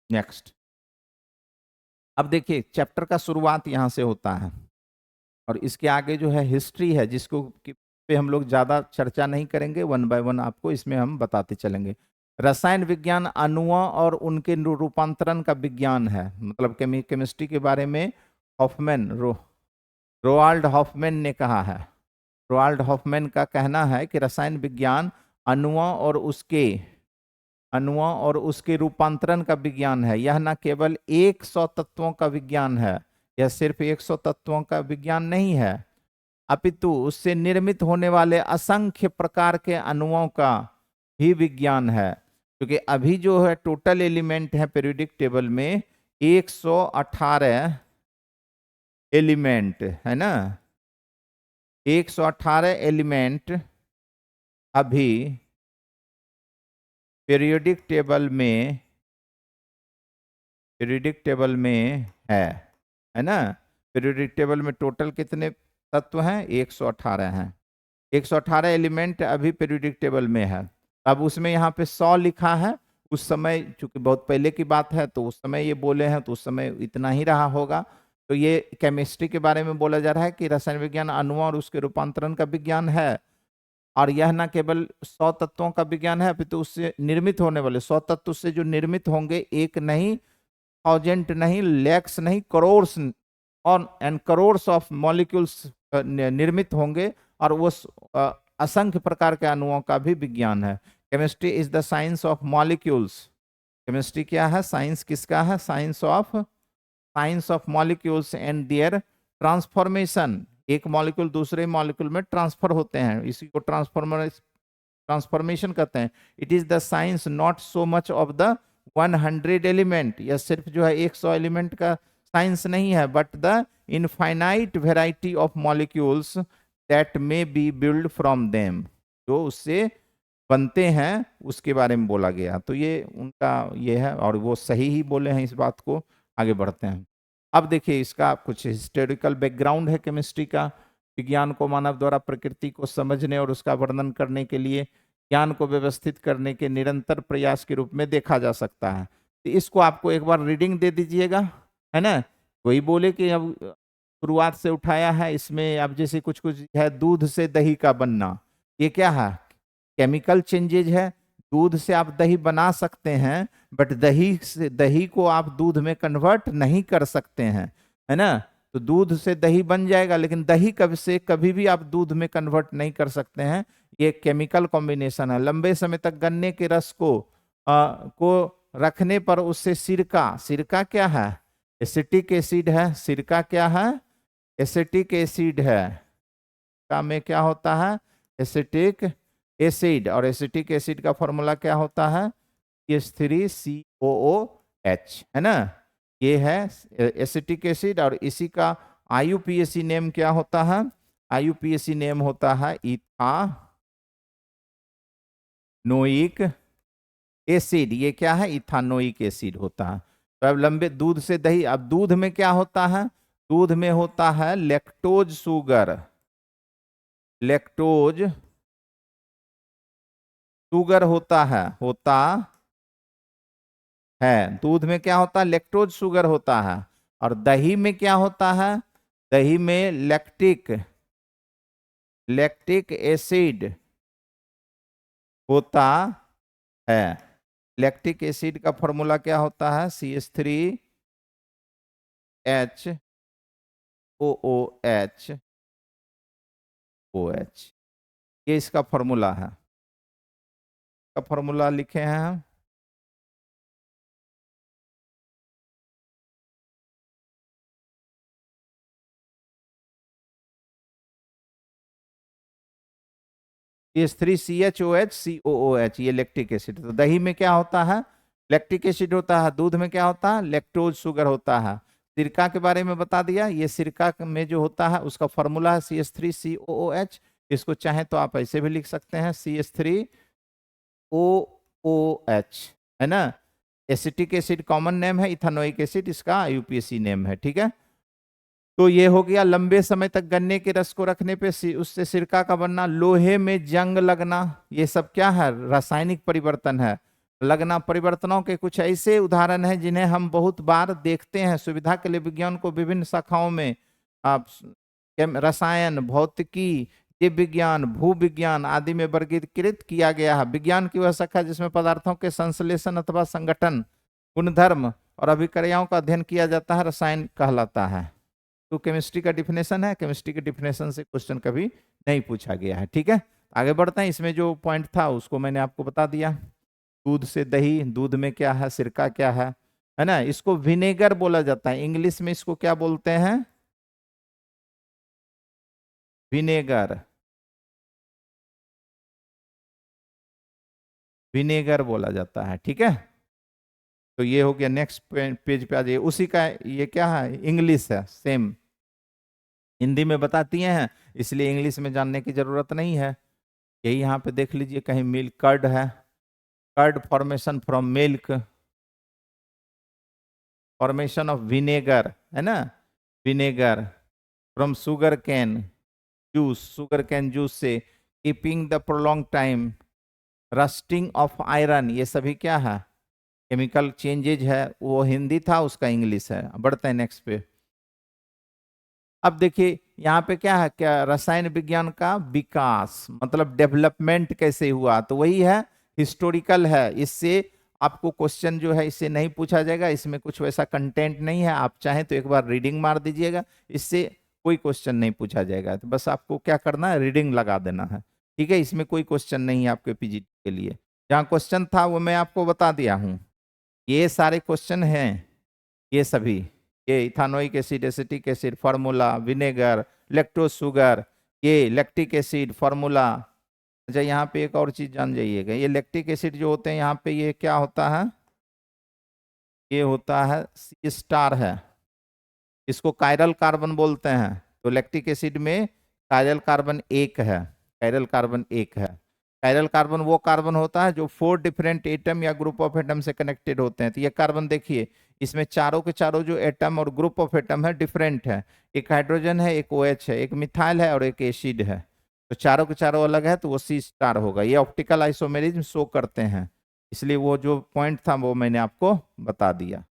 नेक्स्ट। अब देखिए चैप्टर का शुरुआत यहाँ से होता है, और इसके आगे जो है हिस्ट्री है, जिसको पे हम लोग ज़्यादा चर्चा नहीं करेंगे, वन बाय वन आपको इसमें हम बताते चलेंगे। रसायन विज्ञान अणुओं और उनके रूपांतरण का विज्ञान है, मतलब केमिस्ट्री के बारे में हॉफमैन रोआल्ड हॉफमैन ने कहा है। रोआल्ड हॉफमैन का कहना है कि रसायन विज्ञान अणुओं और उसके रूपांतरण का विज्ञान है। यह न केवल 100 तत्वों का विज्ञान है, यह सिर्फ 100 तत्वों का विज्ञान नहीं है, अपितु उससे निर्मित होने वाले असंख्य प्रकार के अणुओं का भी विज्ञान है। क्योंकि अभी जो है टोटल एलिमेंट है पीरियोडिक टेबल में 118 एलिमेंट है ना, 118 एलिमेंट अभी पीरियोडिक टेबल में है ना। पीरियोडिक टेबल में टोटल कितने तत्व हैं, 118 हैं। 118 एलिमेंट अभी पीरियोडिक टेबल में है। अब उसमें यहाँ पे 100 लिखा है, उस समय चूंकि बहुत पहले की बात है तो उस समय ये बोले हैं तो उस समय इतना ही रहा होगा। तो ये केमिस्ट्री के बारे में बोला जा रहा है कि रसायन विज्ञान अणुओं और उसके रूपांतरण का विज्ञान है, और यह न केवल 100 तत्वों का विज्ञान है, अपितु उससे निर्मित होने वाले 100 तत्व से जो निर्मित होंगे, एक नहीं, थाउजेंड नहीं, लैक्स नहीं, करोड़्स और एंड करोड़्स ऑफ मॉलिक्यूल्स निर्मित होंगे, और वो असंख्य प्रकार के अणुओं का भी विज्ञान है। Chemistry is the science of molecules. Chemistry क्या है? साइंस किसका है? Science of molecules and their transformation. एक मॉलिक्यूल दूसरे मॉलिक्यूल में ट्रांसफर होते हैं, इसी को ट्रांसफॉर्मेशन कहते हैं। It is the science not so much of the 100 element, यह सिर्फ जो है 100 एलिमेंट का साइंस नहीं है, but the infinite variety of molecules that may be build from them, जो उससे बनते हैं उसके बारे में बोला गया। तो ये उनका ये है, और वो सही ही बोले हैं इस बात को। आगे बढ़ते हैं। अब देखिए इसका कुछ हिस्टोरिकल बैकग्राउंड है केमिस्ट्री का। विज्ञान को मानव द्वारा प्रकृति को समझने और उसका वर्णन करने के लिए ज्ञान को व्यवस्थित करने के निरंतर प्रयास के रूप में देखा जा सकता है। तो इसको आपको एक बार रीडिंग दे दीजिएगा, है ना। कोई बोले कि अब शुरुआत से उठाया है, इसमें अब जैसे कुछ कुछ है, दूध से दही का बनना, ये क्या है? केमिकल चेंजेज है। दूध से आप दही बना सकते हैं, बट दही को आप दूध में कन्वर्ट नहीं कर सकते हैं, है ना। तो दूध से दही बन जाएगा, लेकिन दही कभी भी आप दूध में कन्वर्ट नहीं कर सकते हैं। ये केमिकल कॉम्बिनेशन है। लंबे समय तक गन्ने के रस को रखने पर उससे सिरका क्या है? एसिटिक एसिड है। सिरका क्या है? एसिटिक एसिड है। का में क्या होता है? Acetic acid. और एसिटिक एसिड का फॉर्मूला क्या होता है? CH3COOH, है ना। ये है एसिटिक एसिड। और इसी का IUPAC नेम क्या होता है? IUPAC नेम होता है इथानोइक एसिड। ये क्या है? इथानोइक एसिड होता है। तो अब लंबे दूध से दही, अब दूध में क्या होता है? दूध में होता है लैक्टोज शुगर। लैक्टोज शुगर होता है। दूध में क्या होता है? लैक्टोज शुगर होता है। और दही में क्या होता है? दही में लैक्टिक एसिड होता है। लैक्टिक एसिड का फॉर्मूला क्या होता है? CH3HOOH। ये इसका फॉर्मूला है। का फॉर्मूला लिखे हैं हम। CH3COOH, ये लैक्टिक एसिड। तो दही में क्या होता है? लैक्टिक एसिड होता है। दूध में क्या होता है? लैक्टोज शुगर होता है। सिरका के बारे में बता दिया। ये सिरका में जो होता है उसका फॉर्मूला है CH3COOH। इसको चाहे तो आप ऐसे भी लिख सकते हैं CH3OOH, है ना। एसिटिक एसिड कॉमन नेम है, इथानोइक एसिड इसका IUPAC नेम है, ठीक है। तो ये हो गया लंबे समय तक गन्ने के रस को रखने पे उससे सिरका का बनना। लोहे में जंग लगना, ये सब क्या है? रासायनिक परिवर्तन है। लगना परिवर्तनों के कुछ ऐसे उदाहरण हैं जिन्हें हम बहुत बार देखते हैं। सुविधा के लिए विज्ञान को विभिन्न शाखाओं में आप रसायन, भौतिकी, जीव विज्ञान, भू विज्ञान आदि में वर्गीकृत किया गया है। विज्ञान की वह शाखा जिसमें पदार्थों के संश्लेषण अथवा संगठन, गुणधर्म और अभिक्रियाओं का अध्ययन किया जाता है, रसायन कहलाता है। तो केमिस्ट्री का डिफिनेशन है। केमिस्ट्री के डिफिनेशन से क्वेश्चन कभी नहीं पूछा गया है, ठीक है। आगे बढ़ते हैं। इसमें जो पॉइंट था उसको मैंने आपको बता दिया। दूध से दही, दूध में क्या है? सिरका क्या है ना। इसको विनेगर बोला जाता है। इंग्लिश में इसको क्या बोलते हैं? विनेगर। विनेगर बोला जाता है, ठीक है। तो ये हो गया। नेक्स्ट पेज पे आ जाइए। उसी का ये क्या है? इंग्लिश है, सेम हिंदी में बताती हैं, इसलिए इंग्लिश में जानने की जरूरत नहीं है। यही यहाँ पे देख लीजिए, कहीं मिल्क कर्ड है। Curd formation from milk, formation of vinegar, है ना। Vinegar from sugar cane juice, sugar cane juice से। Keeping the prolong time, rusting of iron, ये सभी क्या है? केमिकल चेंजेज है। वो हिंदी था, उसका इंग्लिश है। बढ़ते हैं नेक्स्ट पे। अब देखिए यहाँ पे क्या है? क्या रसायन विज्ञान का विकास मतलब डेवलपमेंट कैसे हुआ? तो वही है, हिस्टोरिकल है। इससे आपको क्वेश्चन जो है इससे नहीं पूछा जाएगा। इसमें कुछ वैसा कंटेंट नहीं है। आप चाहें तो एक बार रीडिंग मार दीजिएगा, इससे कोई क्वेश्चन नहीं पूछा जाएगा। तो बस आपको क्या करना है? रीडिंग लगा देना है। ठीक है, इसमें कोई क्वेश्चन नहीं है आपके पीजीटी के लिए। जहाँ क्वेश्चन था वो मैं आपको बता दिया हूँ। ये सारे क्वेश्चन हैं, ये सभी, ये ethanoic acid, acetic acid formula, vinegar, lactose sugar, ये लैक्टिक एसिड फार्मूला। अच्छा, यहाँ पे एक और चीज जान जाइएगा, ये लैक्टिक एसिड जो होते हैं यहाँ पे, ये क्या होता है, ये होता है सी स्टार है, इसको कायरल कार्बन बोलते हैं। तो लैक्टिक एसिड में कायरल कार्बन एक है, कायरल कार्बन एक है। कायरल कार्बन वो कार्बन होता है जो 4 डिफरेंट एटम या ग्रुप ऑफ एटम से कनेक्टेड होते हैं। तो ये कार्बन देखिए, इसमें चारों के चारों जो एटम और ग्रुप ऑफ एटम है डिफरेंट है, एक हाइड्रोजन है, एक OH है, एक मिथाइल है और एक एसिड है। तो चारों के चारों अलग है, तो वो सी स्टार होगा। ये ऑप्टिकल आइसोमेरिज्म शो करते हैं, इसलिए वो जो पॉइंट था वो मैंने आपको बता दिया।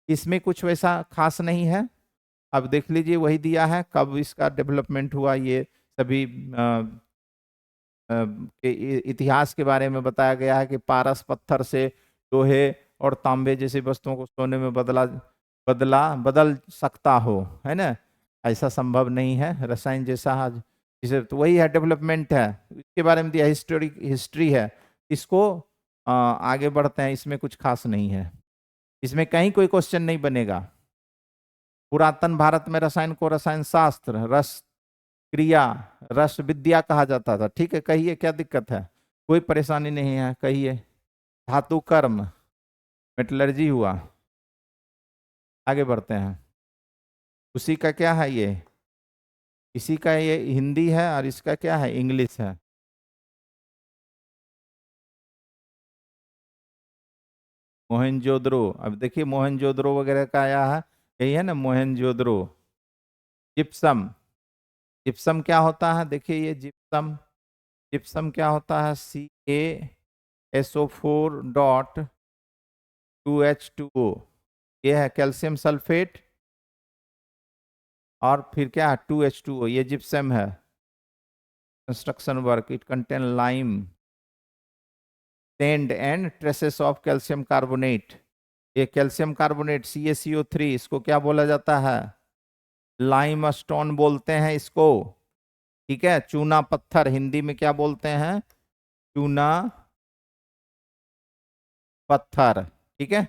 इसमें कुछ वैसा खास नहीं है। अब देख लीजिए, वही दिया है कब इसका डेवलपमेंट हुआ, ये सभी के इतिहास के बारे में बताया गया है कि पारस पत्थर से लोहे और तांबे जैसी वस्तुओं को सोने में बदल सकता हो, है ना। ऐसा संभव नहीं है, रसायन जैसा आज इसे, तो वही है, डेवलपमेंट है, इसके बारे में दिया, हिस्ट्री है। इसको आगे बढ़ते हैं, इसमें कुछ खास नहीं है, इसमें कहीं कोई क्वेश्चन नहीं बनेगा। पुरातन भारत में रसायन को रसायन शास्त्र, रस क्रिया, रस विद्या कहा जाता था। ठीक है, कहिए क्या दिक्कत है, कोई परेशानी नहीं है, कहिए। धातु कर्म, मेटलर्जी हुआ। आगे बढ़ते हैं, उसी का क्या है ये, इसी का ये हिंदी है और इसका क्या है, इंग्लिश है। मोहनजोदड़ो, अब देखिए मोहनजोदड़ो वगैरह का आया है, यही है ना मोहनजोदड़ो। जिप्सम, जिप्सम क्या होता है, देखिए ये जिप्सम, जिप्सम क्या होता है, CaSO4.2H2O, ये है कैल्शियम सल्फेट, और फिर क्या है 2H2O, ये जिप्सम है। Construction work, it contain lime sand and traces of calcium carbonate. ये कैल्शियम कार्बोनेट CaCO3, इसको क्या बोला जाता है, लाइम स्टोन बोलते हैं इसको। ठीक है, चूना पत्थर हिंदी में क्या बोलते हैं, चूना पत्थर। ठीक है,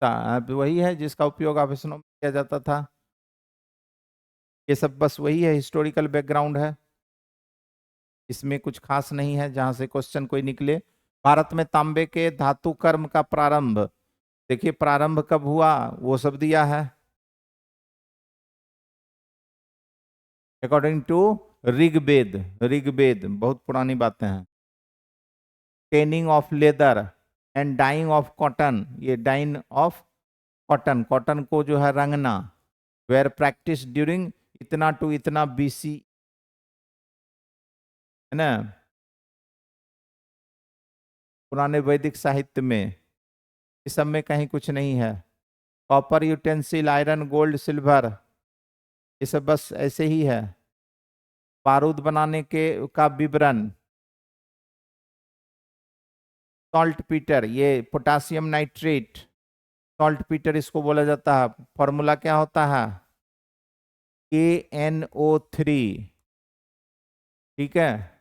अब वही है जिसका उपयोग आभूषणों में किया जाता था। ये सब बस वही है, हिस्टोरिकल बैकग्राउंड है, इसमें कुछ खास नहीं है जहां से क्वेश्चन कोई निकले। भारत में तांबे के धातु कर्म का प्रारंभ, देखिए प्रारंभ कब हुआ वो सब दिया है, अकॉर्डिंग टू ऋग्वेद। ऋग्वेद बहुत पुरानी बातें हैं। Tanning of leather and dyeing of cotton, ये डाइंग ऑफ कॉटन, कॉटन को जो है रंगना, वेयर प्रैक्टिस ड्यूरिंग इतना टू इतना BC, है ना, पुराने वैदिक साहित्य में। इस सब में कहीं कुछ नहीं है। Copper utensil, iron, gold, silver, ये सब बस ऐसे ही है। बारूद बनाने के का विवरण, सॉल्ट पीटर, ये पोटासियम नाइट्रेट, सॉल्ट पीटर इसको बोला जाता है। फॉर्मूला क्या होता है, KNO3। ठीक है,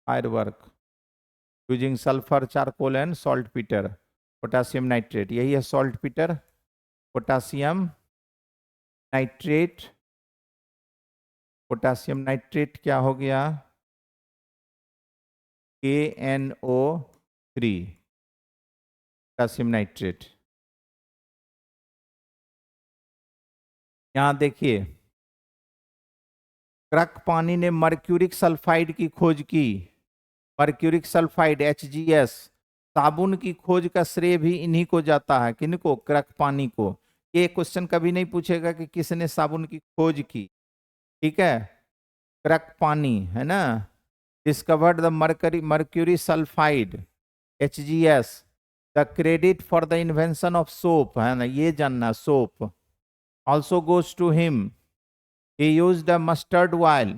fire work using sulphur, charcoal and salt Peter, potassium nitrate, यही है salt Peter, potassium nitrate. Potassium nitrate क्या हो गया, KNO3, पोटासियम नाइट्रेट। यहां देखिए, क्रक पानी ने मर्क्यूरिक सल्फाइड की खोज की। मर्क्यूरिक सल्फाइड HGS, साबुन की खोज का श्रेय भी इन्हीं को जाता है, किनको, क्रक पानी को। ये क्वेश्चन कभी नहीं पूछेगा कि किसने साबुन की खोज की। ठीक है, क्रक पानी है ना, discovered the mercury sulphide HGS, the credit for the invention of soap, है ना, ये जानना, soap also goes to him. he used a mustard oil,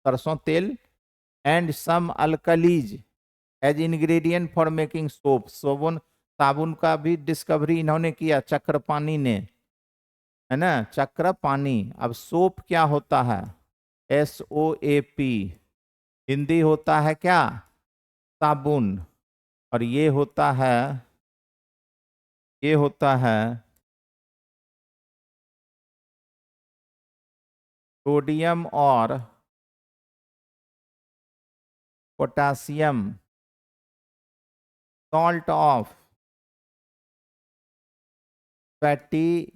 सरसों तेल, and some alkalis as ingredient for making soap. साबुन का भी डिस्कवरी इन्होंने किया, चक्रपाणी ने, है ना, चक्रपाणी। अब सोप क्या होता है? SOAP, हिंदी होता है क्या? साबुन। और ये होता है सोडियम और potassium salt of fatty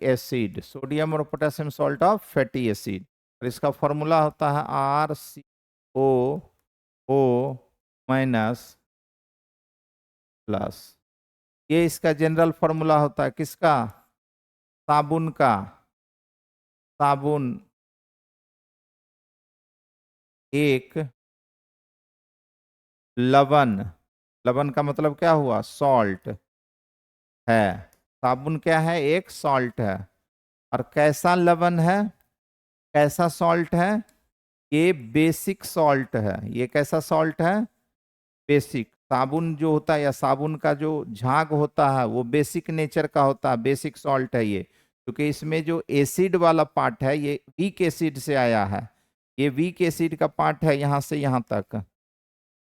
acid, sodium और potassium salt of fatty acid. और इसका फॉर्मूला होता है RCOO माइनस प्लस। ये इसका जनरल फॉर्मूला होता है, किसका? साबुन का। साबुन एक लवण, लवण का मतलब क्या हुआ? सॉल्ट है। साबुन क्या है? एक सॉल्ट है। और कैसा लवण है, कैसा सॉल्ट है? ये बेसिक सॉल्ट है। ये कैसा सॉल्ट है? बेसिक। साबुन जो होता है या साबुन का जो झाग होता है वो बेसिक नेचर का होता है, बेसिक सॉल्ट है ये। क्योंकि इसमें जो एसिड वाला पार्ट है ये वीक एसिड से आया है। ये वीक एसिड का पार्ट है, यहाँ से यहाँ तक,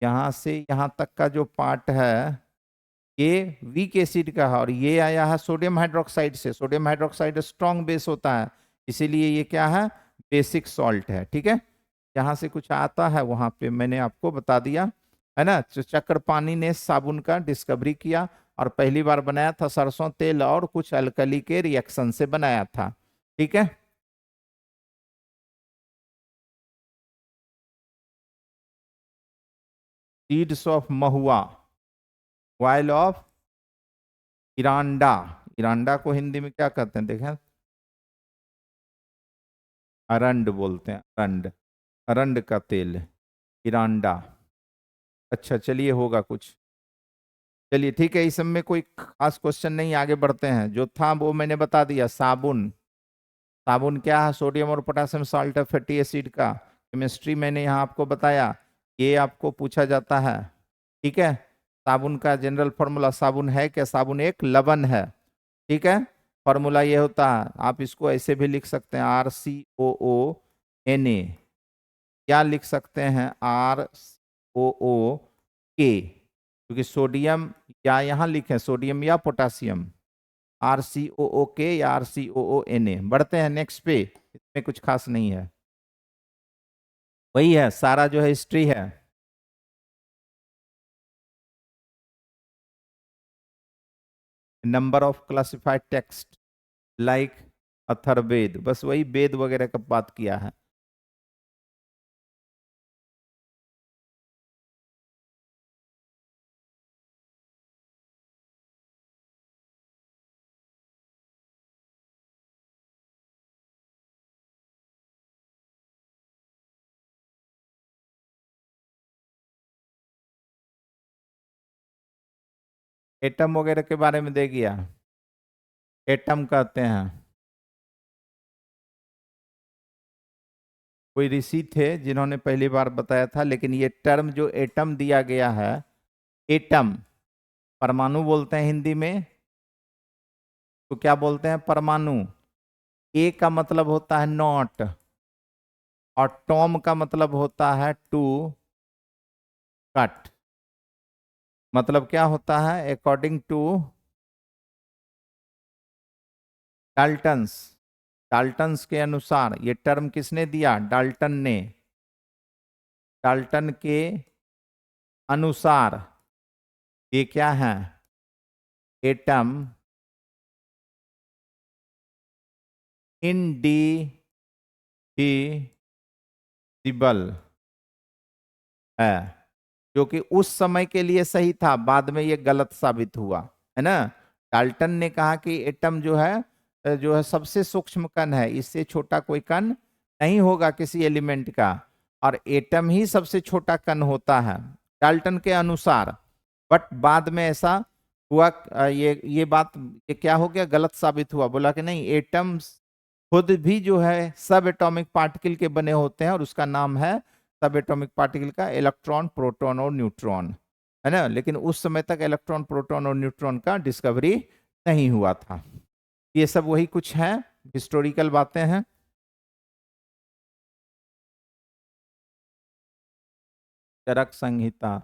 यहाँ से यहाँ तक का जो पार्ट है ये वीक एसिड का है। और ये आया है सोडियम हाइड्रोक्साइड से। सोडियम हाइड्रोक्साइड स्ट्रॉन्ग बेस होता है, इसीलिए ये क्या है? बेसिक सॉल्ट है। ठीक है, जहाँ से कुछ आता है वहां पे मैंने आपको बता दिया, है ना। चक्रपाणी ने साबुन का डिस्कवरी किया और पहली बार बनाया था सरसों तेल और कुछ अल्कली के रिएक्शन से बनाया था। ठीक है, seeds of mahua, oil of eranda. इरांडा को हिंदी में क्या कहते हैं देखें? अरंड बोलते हैं, अरंड, अरंड का तेल, इरांडा। अच्छा चलिए, होगा कुछ। चलिए ठीक है, इस सब में कोई खास क्वेश्चन नहीं, आगे बढ़ते हैं। जो था वो मैंने बता दिया। साबुन, साबुन क्या है? सोडियम और पोटेशियम सॉल्ट है, फैटी एसिड का। केमिस्ट्री मैंने यहाँ आपको बताया, ये आपको पूछा जाता है। ठीक है, साबुन का जनरल फॉर्मूला, साबुन है क्या? साबुन एक लवण है। ठीक है, फॉर्मूला ये होता है। आप इसको ऐसे भी लिख सकते हैं, RCOONA। क्या लिख सकते हैं? ROOK, क्योंकि सोडियम, या यहाँ लिखें सोडियम या पोटासियम, RCOOK या RCOONA। बढ़ते हैं नेक्स्ट पे, इसमें कुछ खास नहीं है, वही है सारा जो है हिस्ट्री है। Number of classified text like Atharvaveda, बस वही वेद वगैरह का बात किया है। एटम वगैरह के बारे में दे गया, एटम कहते हैं। कोई ऋषि थे जिन्होंने पहली बार बताया था, लेकिन ये टर्म जो एटम दिया गया है, एटम, परमाणु बोलते हैं हिंदी में, तो क्या बोलते हैं? परमाणु। ए का मतलब होता है नॉट, और टॉम का मतलब होता है टू कट। मतलब क्या होता है? अकॉर्डिंग टू डाल्टन्स, डाल्टन्स के अनुसार, ये टर्म किसने दिया? डाल्टन ने। डाल्टन के अनुसार ये क्या है? एटम इनडिविजिबल है, जो कि उस समय के लिए सही था, बाद में ये गलत साबित हुआ, है ना। डाल्टन ने कहा कि एटम जो है सबसे सूक्ष्म कण है, इससे छोटा कोई कण नहीं होगा किसी एलिमेंट का, और एटम ही सबसे छोटा कण होता है डाल्टन के अनुसार। बट बाद में ऐसा हुआ, ये बात, ये क्या हो गया? गलत साबित हुआ। बोला कि नहीं, एटम्स खुद भी जो है सब एटॉमिक पार्टिकल के बने होते हैं, और उसका नाम है सब एटॉमिक पार्टिकल का इलेक्ट्रॉन, प्रोटॉन और न्यूट्रॉन, है ना। लेकिन उस समय तक इलेक्ट्रॉन, प्रोटॉन और न्यूट्रॉन का डिस्कवरी नहीं हुआ था। ये सब वही कुछ है, हिस्टोरिकल बातें हैं। Charak Samhita,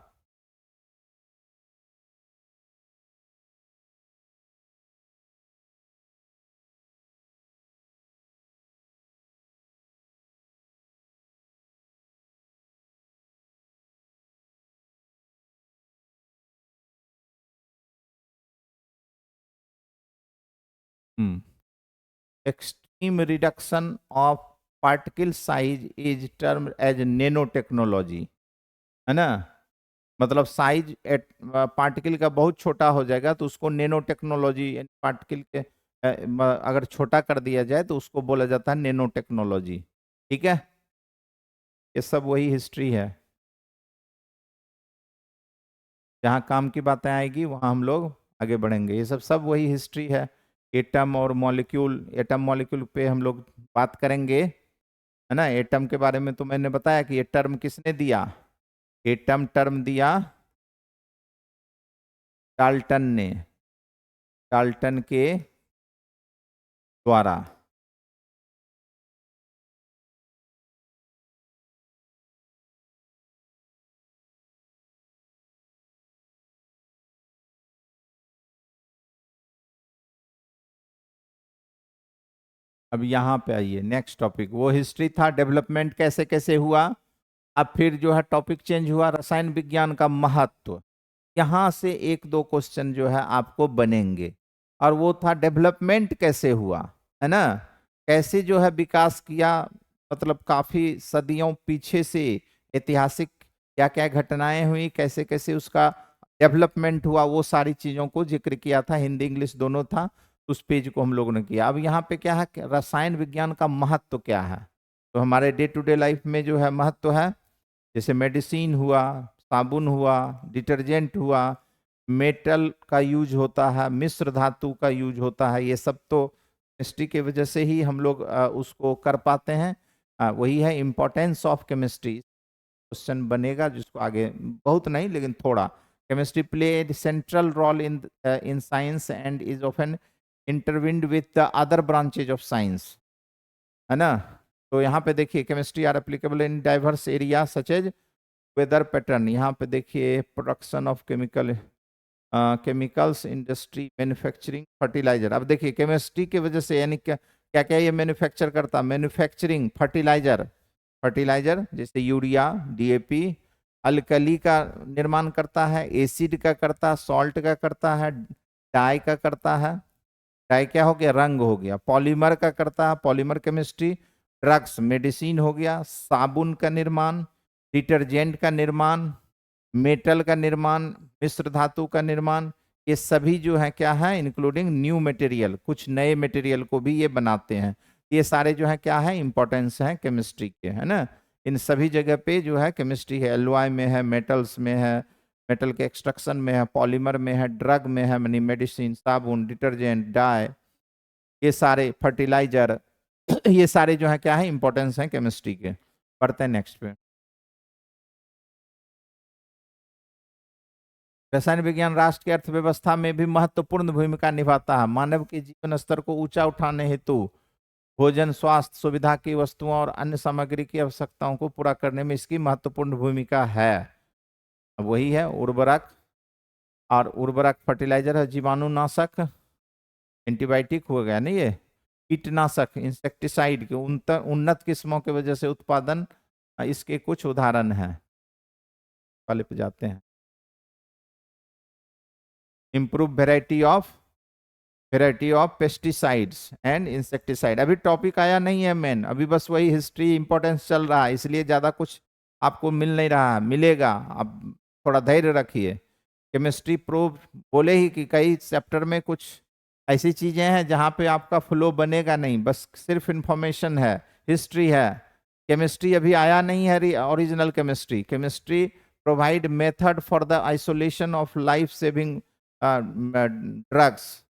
extreme reduction of particle size is term as nanotechnology, है ना। मतलब साइज पार्टिकल का बहुत छोटा हो जाएगा तो उसको नैनो टेक्नोलॉजी, पार्टिकल के अगर छोटा कर दिया जाए तो उसको बोला जाता है नैनो टेक्नोलॉजी। ठीक है, ये सब वही हिस्ट्री है। जहाँ काम की बातें आएगी वहाँ हम लोग आगे बढ़ेंगे। ये सब सब वही हिस्ट्री है। एटम और मॉलिक्यूल, एटम मॉलिक्यूल पे हम लोग बात करेंगे, है ना। एटम के बारे में तो मैंने बताया कि ये टर्म किसने दिया, एटम टर्म दिया डाल्टन ने, डाल्टन के द्वारा। अब यहाँ पे आइए, नेक्स्ट टॉपिक, वो हिस्ट्री था, डेवलपमेंट कैसे कैसे हुआ। अब फिर जो है टॉपिक चेंज हुआ, रसायन विज्ञान का महत्व। यहाँ से एक दो क्वेश्चन जो है आपको बनेंगे, और वो था डेवलपमेंट कैसे हुआ, है ना। कैसे जो है विकास किया, मतलब काफी सदियों पीछे से ऐतिहासिक क्या क्या घटनाएं हुई, कैसे कैसे उसका डेवलपमेंट हुआ, वो सारी चीजों को जिक्र किया था। हिंदी इंग्लिश दोनों था, उस पेज को हम लोगों ने किया। अब यहाँ पे क्या है कि रसायन विज्ञान का महत्व क्या है, तो हमारे डे टू डे लाइफ में जो है महत्व है। जैसे मेडिसिन हुआ, साबुन हुआ, डिटर्जेंट हुआ, मेटल का यूज होता है, मिश्र धातु का यूज होता है, ये सब तो केमिस्ट्री की वजह से ही हम लोग उसको कर पाते हैं। वही है इम्पोर्टेंस ऑफ केमिस्ट्री, क्वेश्चन बनेगा जिसको आगे, बहुत नहीं लेकिन थोड़ा। Chemistry played central role in in science and is often intertwined with the other branches of science, है ना। तो यहाँ पे देखिए chemistry are applicable in diverse area such as weather pattern. यहाँ पे देखिए production of chemicals, industry, manufacturing, fertiliser. अब देखिए केमिस्ट्री की वजह से, यानी क्या क्या क्या ये मैन्युफैक्चर करता, मैन्युफैक्चरिंग, फर्टिलाइजर, फर्टिलाइजर जैसे यूरिया, डीएपी, अल्कली का निर्माण करता है, एसिड का करता है, सॉल्ट का करता है, डाई का करता है, डाई क्या हो गया, रंग हो गया, पॉलीमर का करता है, पॉलीमर केमिस्ट्री, ड्रग्स, मेडिसिन हो गया, साबुन का निर्माण, डिटर्जेंट का निर्माण, मेटल का निर्माण, मिश्र धातु का निर्माण, ये सभी जो है क्या है, इंक्लूडिंग न्यू मटेरियल, कुछ नए मटेरियल को भी ये बनाते हैं। ये सारे जो है क्या है, इंपॉर्टेंस है केमिस्ट्री के, है ना। इन सभी जगह पे जो है केमिस्ट्री है, एलॉय में है, मेटल्स में है, मेटल के एक्सट्रक्शन में है, पॉलीमर में है, ड्रग में है, मनी मेडिसिन, साबुन, डिटर्जेंट, डाई, ये सारे फर्टिलाइजर, ये सारे जो है क्या है, इंपॉर्टेंस है केमिस्ट्री के। पढ़ते हैं नेक्स्ट पे। रसायन विज्ञान राष्ट्र की अर्थव्यवस्था में भी महत्वपूर्ण भूमिका निभाता है। मानव के जीवन स्तर को ऊंचा उठाने हेतु भोजन, स्वास्थ्य, सुविधा की वस्तुओं और अन्य सामग्री की आवश्यकताओं को पूरा करने में इसकी महत्वपूर्ण भूमिका है। अब वही है उर्वरक, और उर्वरक फर्टिलाइजर है, जीवाणुनाशक, एंटीबायोटिक हो गया नहीं ये, कीटनाशक, इंसेक्टिसाइड के उन्नत किस्मों की वजह से उत्पादन, इसके कुछ उदाहरण हैं। वाले पे जाते हैं। Improve variety of pesticides and insecticide. अभी टॉपिक आया नहीं है मेन, अभी बस वही हिस्ट्री इंपॉर्टेंस चल रहा है, इसलिए ज़्यादा कुछ आपको मिल नहीं रहा है, मिलेगा। अब थोड़ा धैर्य रखिए। केमिस्ट्री प्रूव बोले ही कि कई चैप्टर में कुछ ऐसी चीज़ें हैं जहाँ पे आपका फ्लो बनेगा नहीं, बस सिर्फ इंफॉर्मेशन है, हिस्ट्री है। केमिस्ट्री अभी आया नहीं है original chemistry. Chemistry provide method for the isolation of life saving drugs.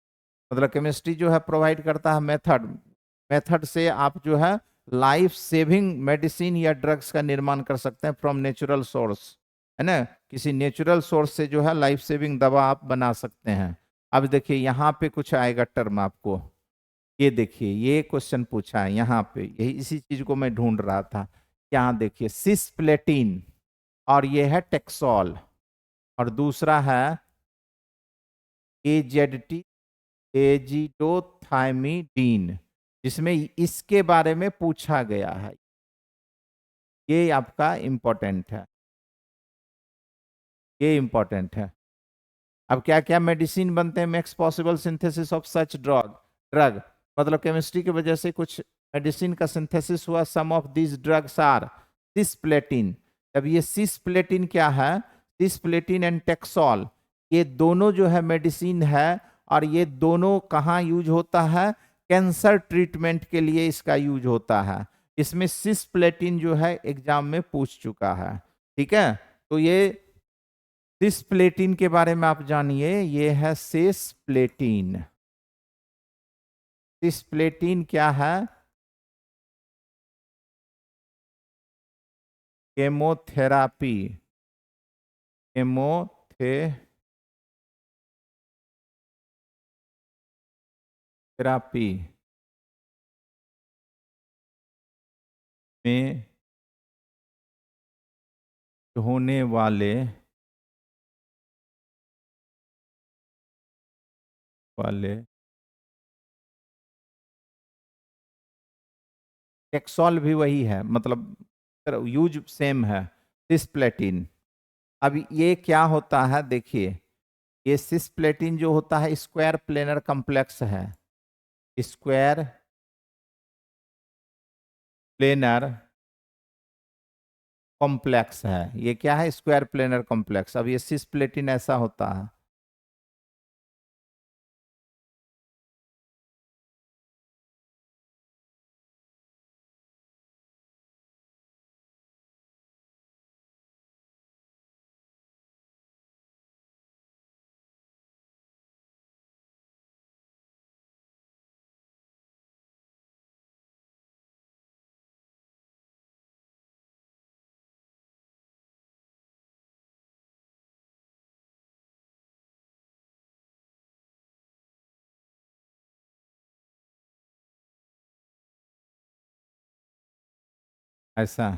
मतलब केमिस्ट्री जो है प्रोवाइड करता है मेथड, मेथड से आप जो है लाइफ सेविंग मेडिसिन या ड्रग्स का निर्माण कर सकते हैं फ्रॉम नेचुरल सोर्स, है ना। किसी नेचुरल सोर्स से जो है लाइफ सेविंग दवा आप बना सकते हैं। अब देखिए यहाँ पे कुछ आएगा टर्म आपको, ये देखिए ये क्वेश्चन पूछा है यहाँ पे, यही इसी चीज को मैं ढूंढ रहा था। यहाँ देखिए सिस्प्लेटिन, और ये है टेक्सोल, और दूसरा है एजेडिटी एजिडोथाइमिडीन, जिसमें इसके बारे में पूछा गया है। ये आपका इंपॉर्टेंट है, ये इंपॉर्टेंट है। अब क्या क्या मेडिसिन बनते हैं, makes possible synthesis of such drug drug, मतलब केमिस्ट्री की वजह से कुछ मेडिसिन का सिंथेसिस हुआ। Some of this drugs are cisplatin. अब ये सिस्प्लेटिन क्या है, सिस्प्लेटिन एंड टेक्सोल, ये दोनों जो है मेडिसिन है, और ये दोनों कहाँ यूज होता है, कैंसर ट्रीटमेंट के लिए इसका यूज होता है। इसमें सिस्प्लेटिन जो है एग्जाम में पूछ चुका है, ठीक है। तो ये सिस्प्लेटिन के बारे में आप जानिए, ये है सिस्प्लेटिन। सिस्प्लेटिन क्या है, केमोथेरापी, केमोथेरापी में होने वाले टेक्सोल भी वही है, मतलब यूज सेम है, सिस्प्लेटिन। अब ये क्या होता है, देखिए ये सिस्प्लेटिन जो होता है स्क्वायर प्लेनर कॉम्प्लेक्स है, स्क्वायर प्लेनर कॉम्प्लेक्स है। ये क्या है, स्क्वायर प्लेनर कॉम्प्लेक्स। अब ये सिस्प्लेटिन ऐसा होता है। ऐसा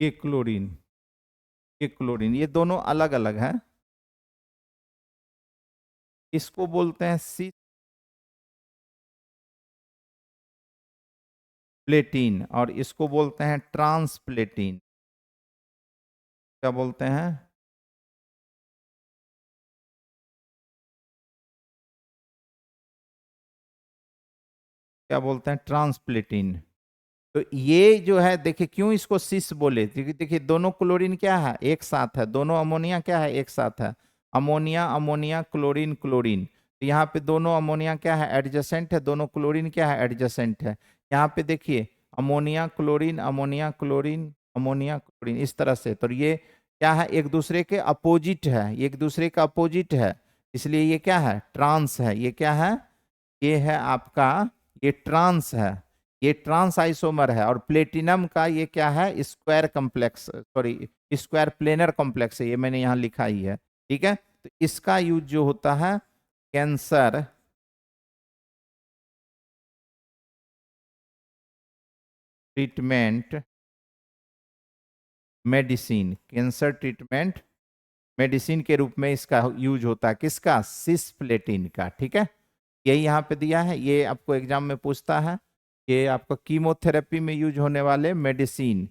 ये क्लोरीन, ये क्लोरीन, ये दोनों अलग अलग हैं। इसको बोलते हैं सिस्प्लेटिन, और इसको बोलते हैं ट्रांसप्लेटिन। क्या बोलते हैं, क्या बोलते हैं, ट्रांसप्लेटिन। तो ये जो है देखिए क्यों इसको सिस बोले, क्योंकि देखिए दोनों क्लोरीन क्या है, एक साथ है, दोनों अमोनिया क्या है, एक साथ है, अमोनिया अमोनिया क्लोरीन क्लोरीन। तो यहाँ पे दोनों अमोनिया क्या है, एडजेसेंट है, दोनों क्लोरीन क्या है, एडजेसेंट है। यहाँ पे देखिए ammonia chlorine ammonia chlorine ammonia chlorine, इस तरह से। तो ये क्या है, एक दूसरे के अपोजिट है, एक दूसरे का अपोजिट है, इसलिए ये क्या है, ट्रांस है। ये क्या है, ये है आपका, ये ट्रांस है, ये ट्रांस आइसोमर है। और प्लेटिनम का ये क्या है, square complex, sorry square planar complex है, ये मैंने यहाँ लिखा ही है, ठीक है। तो इसका यूज जो होता है cancer treatment medicine, cancer treatment medicine के रूप में इसका यूज होता है, किसका, सिस्प्लेटिन का, ठीक है। यही यहाँ पे दिया है, ये आपको एग्जाम में पूछता है, ये आपको कीमोथेरेपी में यूज होने वाले मेडिसिन,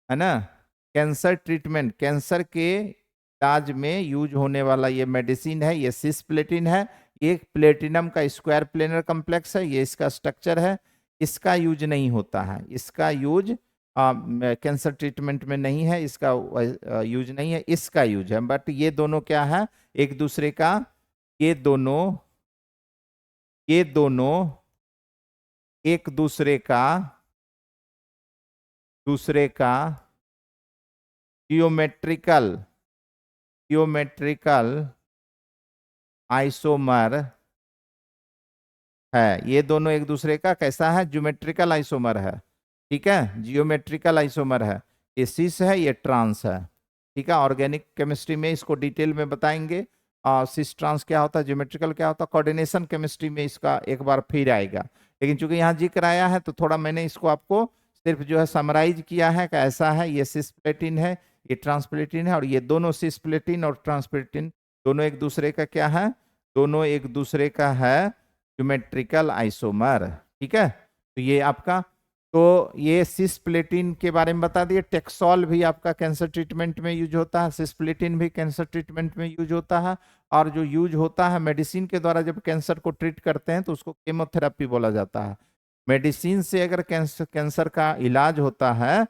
है ना। कैंसर ट्रीटमेंट, कैंसर के इलाज में यूज होने वाला ये मेडिसिन है, ये सिस्प्लेटिन है। ये प्लेटिनम का स्क्वायर प्लेनर कॉम्प्लेक्स है, ये इसका स्ट्रक्चर है। इसका यूज नहीं होता है, इसका यूज कैंसर ट्रीटमेंट में नहीं है, इसका यूज नहीं है, इसका यूज है। बट ये दोनों क्या है, एक दूसरे का, ये दोनों एक दूसरे का जियोमेट्रिकल आइसोमर है। ये दोनों एक दूसरे का कैसा है, ज्योमेट्रिकल आइसोमर है। ठीक है, जियोमेट्रिकल आइसोमर है। ये सिस है, ये ट्रांस है। ठीक है, ऑर्गेनिक केमिस्ट्री में इसको डिटेल में बताएंगे। सिस ट्रांस क्या होता है, ज्योमेट्रिकल क्या होता है, कोऑर्डिनेशन केमिस्ट्री में इसका एक बार फिर आएगा। लेकिन चूंकि यहाँ जिक्र आया है तो थोड़ा मैंने इसको आपको सिर्फ जो है समराइज किया है कि ऐसा है, ये सिस्प्लेटिन है, ये ट्रांसप्लेटिन है, और ये दोनों सिस्प्लेटिन और ट्रांसप्लेटिन दोनों एक दूसरे का क्या है, दोनों एक दूसरे का है ज्योमेट्रिकल आइसोमर। ठीक है, तो ये आपका, तो ये सिस्प्लेटिन के बारे में बता दिए। टेक्सोल भी आपका कैंसर ट्रीटमेंट में यूज होता है, सिस्प्लेटिन भी कैंसर ट्रीटमेंट में यूज होता है। और जो यूज होता है मेडिसिन के द्वारा, जब कैंसर को ट्रीट करते हैं तो उसको केमोथेरेपी बोला जाता है। मेडिसिन से अगर कैंसर का इलाज होता है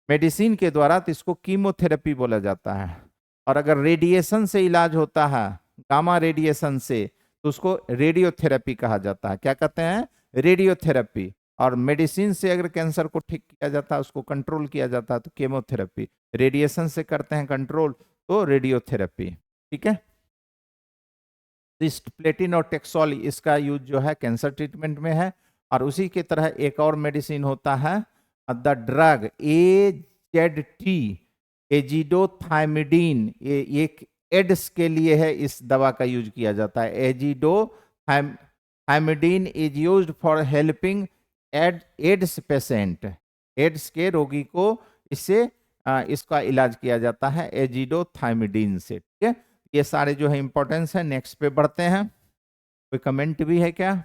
मेडिसिन के द्वारा तो इसको कीमोथेरेपी बोला जाता है। और अगर रेडिएशन से इलाज होता है, गामा रेडिएशन से, तो उसको रेडियोथेरेपी कहा जाता है। क्या कहते हैं, रेडियोथेरेपी। और मेडिसिन से अगर कैंसर को ठीक किया जाता है, उसको कंट्रोल किया जाता है, तो केमोथेरेपी। रेडिएशन से करते हैं कंट्रोल, तो रेडियोथेरेपी। ठीक है, सिस्प्लेटिन और टेक्सोल इसका यूज जो है कैंसर ट्रीटमेंट में है। और उसी की तरह एक और मेडिसिन होता है, द ड्रग AZT, एजिडोथाइमिडीन। ये एक एड्स के लिए है, इस दवा का यूज किया जाता है। Azidothymidine is used for helping AIDS patient. AIDS के रोगी को इससे इसका इलाज किया जाता है एजिडोथाइमिडीन से। ठीक है, ये सारे जो है इंपॉर्टेंस है। नेक्स्ट पे बढ़ते हैं। कोई कमेंट भी है क्या,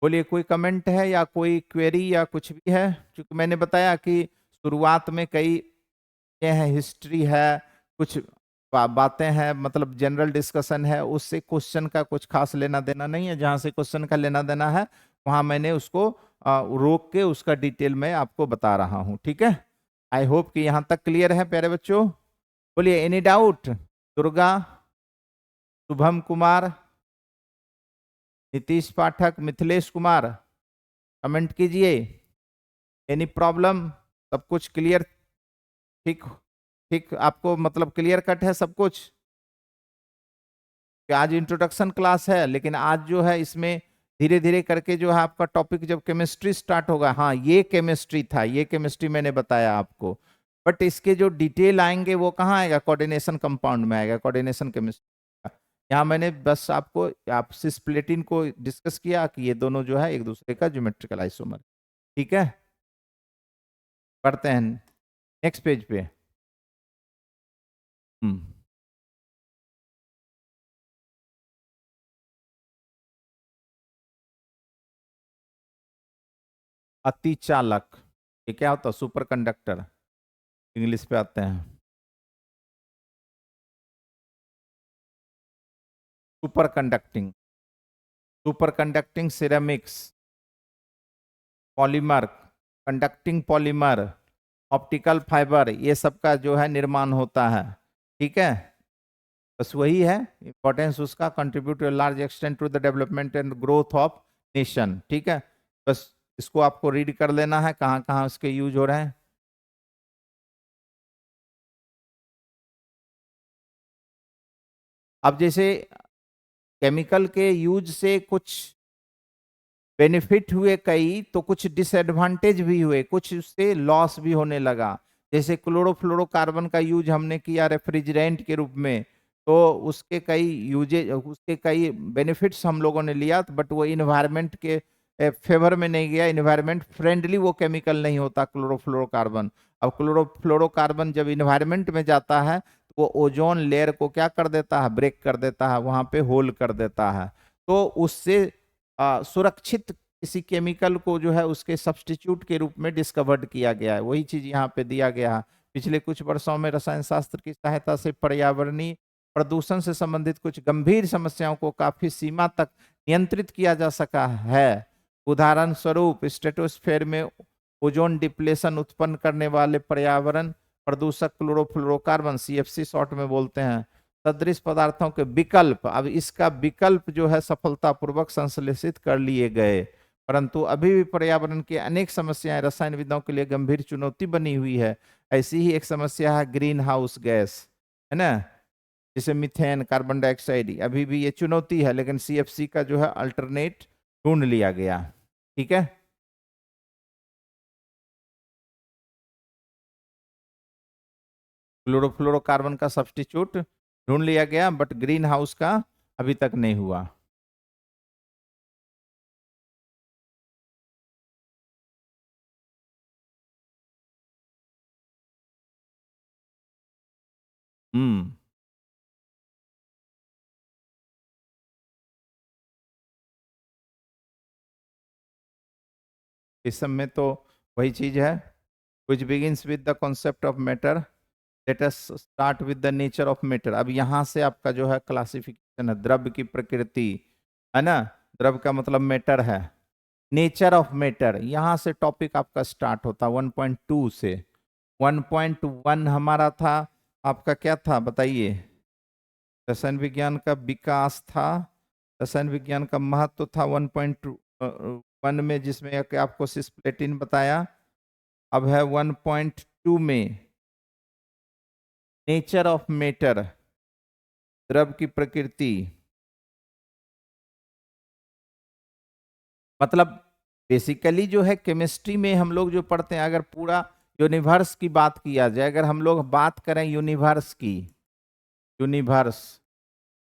बोलिए, कोई कमेंट है या कोई क्वेरी या कुछ भी है? क्योंकि मैंने बताया कि शुरुआत में कई ये है, हिस्ट्री है, कुछ बातें हैं, मतलब जनरल डिस्कशन है, उससे क्वेश्चन का कुछ खास लेना देना नहीं है। जहां से क्वेश्चन का लेना देना है वहां मैंने उसको रोक के उसका डिटेल में आपको बता रहा हूं। ठीक है, आई होप कि यहां तक क्लियर है प्यारे बच्चों। बोलिए, एनी डाउट? दुर्गा, शुभम कुमार, नीतीश पाठक, मिथिलेश कुमार, कमेंट कीजिए। Any problem? सब कुछ क्लियर? ठीक ठीक, आपको मतलब क्लियर कट है सब कुछ? कि आज इंट्रोडक्शन क्लास है, लेकिन आज जो है इसमें धीरे धीरे करके जो है आपका टॉपिक जब केमिस्ट्री स्टार्ट होगा, हाँ ये केमिस्ट्री था, ये केमिस्ट्री मैंने बताया आपको, बट इसके जो डिटेल आएंगे वो कहाँ आएगा, कोऑर्डिनेशन कंपाउंड में आएगा, कोऑर्डिनेशन केमिस्ट्री। यहाँ मैंने बस आपको आप सिस्प्लेटिन को डिस्कस किया कि ये दोनों जो है एक दूसरे का ज्योमेट्रिकल आइसोमर। ठीक है, पढ़ते हैं नेक्स्ट पेज पे। अति चालक, ये क्या होता है, सुपर कंडक्टर, इंग्लिश पे आते हैं। Super conducting, super conducting ceramics, polymer, conducting polymer, optical fibre, ये सब का जो है निर्माण होता है। ठीक है, बस वही है इंपॉर्टेंस उसका, contribute to large extent to the development and growth of nation. ठीक है, बस इसको आपको रीड कर लेना है कहाँ कहाँ उसके यूज हो रहे हैं। अब जैसे केमिकल के यूज से कुछ बेनिफिट हुए कई, तो कुछ डिसएडवांटेज भी हुए, कुछ उससे लॉस भी होने लगा। जैसे क्लोरोफ्लोरोकार्बन का यूज हमने किया रेफ्रिजरेंट के रूप में, तो उसके कई यूजेज, उसके कई बेनिफिट्स हम लोगों ने लिया, बट वो इन्वायरमेंट के फेवर में नहीं गया, इन्वायरमेंट फ्रेंडली वो केमिकल नहीं होता क्लोरोफ्लोरोकार्बन। अब क्लोरोफ्लोरोकार्बन जब इन्वायरमेंट में जाता है तो वो ओजोन लेयर को क्या कर देता है, ब्रेक कर देता है, वहां पे होल कर देता है। तो उससे सुरक्षित किसी केमिकल को जो है उसके सब्स्टिट्यूट के रूप में डिस्कवर्ड किया गया है, वही चीज यहाँ पे दिया गया है। पिछले कुछ वर्षों में रसायन शास्त्र की सहायता से पर्यावरणीय प्रदूषण से संबंधित कुछ गंभीर समस्याओं को काफी सीमा तक नियंत्रित किया जा सका है। उदाहरण स्वरूप स्ट्रेटोस्फेयर में ओजोन डिप्लेशन उत्पन्न करने वाले पर्यावरण प्रदूषक क्लोरोफ्लोरोकार्बन, सीएफसी शॉर्ट में बोलते हैं, सदृश पदार्थों के विकल्प, अब इसका विकल्प जो है सफलतापूर्वक संश्लेषित कर लिए गए, परंतु अभी भी पर्यावरण की अनेक समस्याएं रसायनविदों के लिए गंभीर चुनौती बनी हुई है। ऐसी ही एक समस्या है ग्रीन हाउस गैस, है ना, जिसे मीथेन, कार्बन डाइऑक्साइड, अभी भी ये चुनौती है, लेकिन सीएफसी का जो है अल्टरनेट ढूंढ लिया गया। ठीक है, क्लोरोफ्लोरोकार्बन का सब्स्टिट्यूट ढूंढ लिया गया, बट ग्रीन हाउस का अभी तक नहीं हुआ। हम्म, इस सब में तो वही चीज है, which begins with the concept of matter, let us start with the nature of matter। अब यहां से आपका जो है क्लासिफिकेशन है, द्रव्य की प्रकृति, है ना, द्रव्य का मतलब मैटर है, नेचर ऑफ मैटर, यहां से टॉपिक आपका स्टार्ट होता 1.2 से। 1.1 हमारा था, आपका क्या था बताइए, रसायन विज्ञान का विकास था, रसायन विज्ञान का महत्व था 1.1 में, जिसमें आपको सिस्प्लेटिन बताया। अब है 1.2 में नेचर ऑफ मैटर, द्रव्य की प्रकृति, मतलब बेसिकली जो है केमिस्ट्री में हम लोग जो पढ़ते हैं, अगर पूरा यूनिवर्स की बात किया जाए, अगर हम लोग बात करें यूनिवर्स की, यूनिवर्स,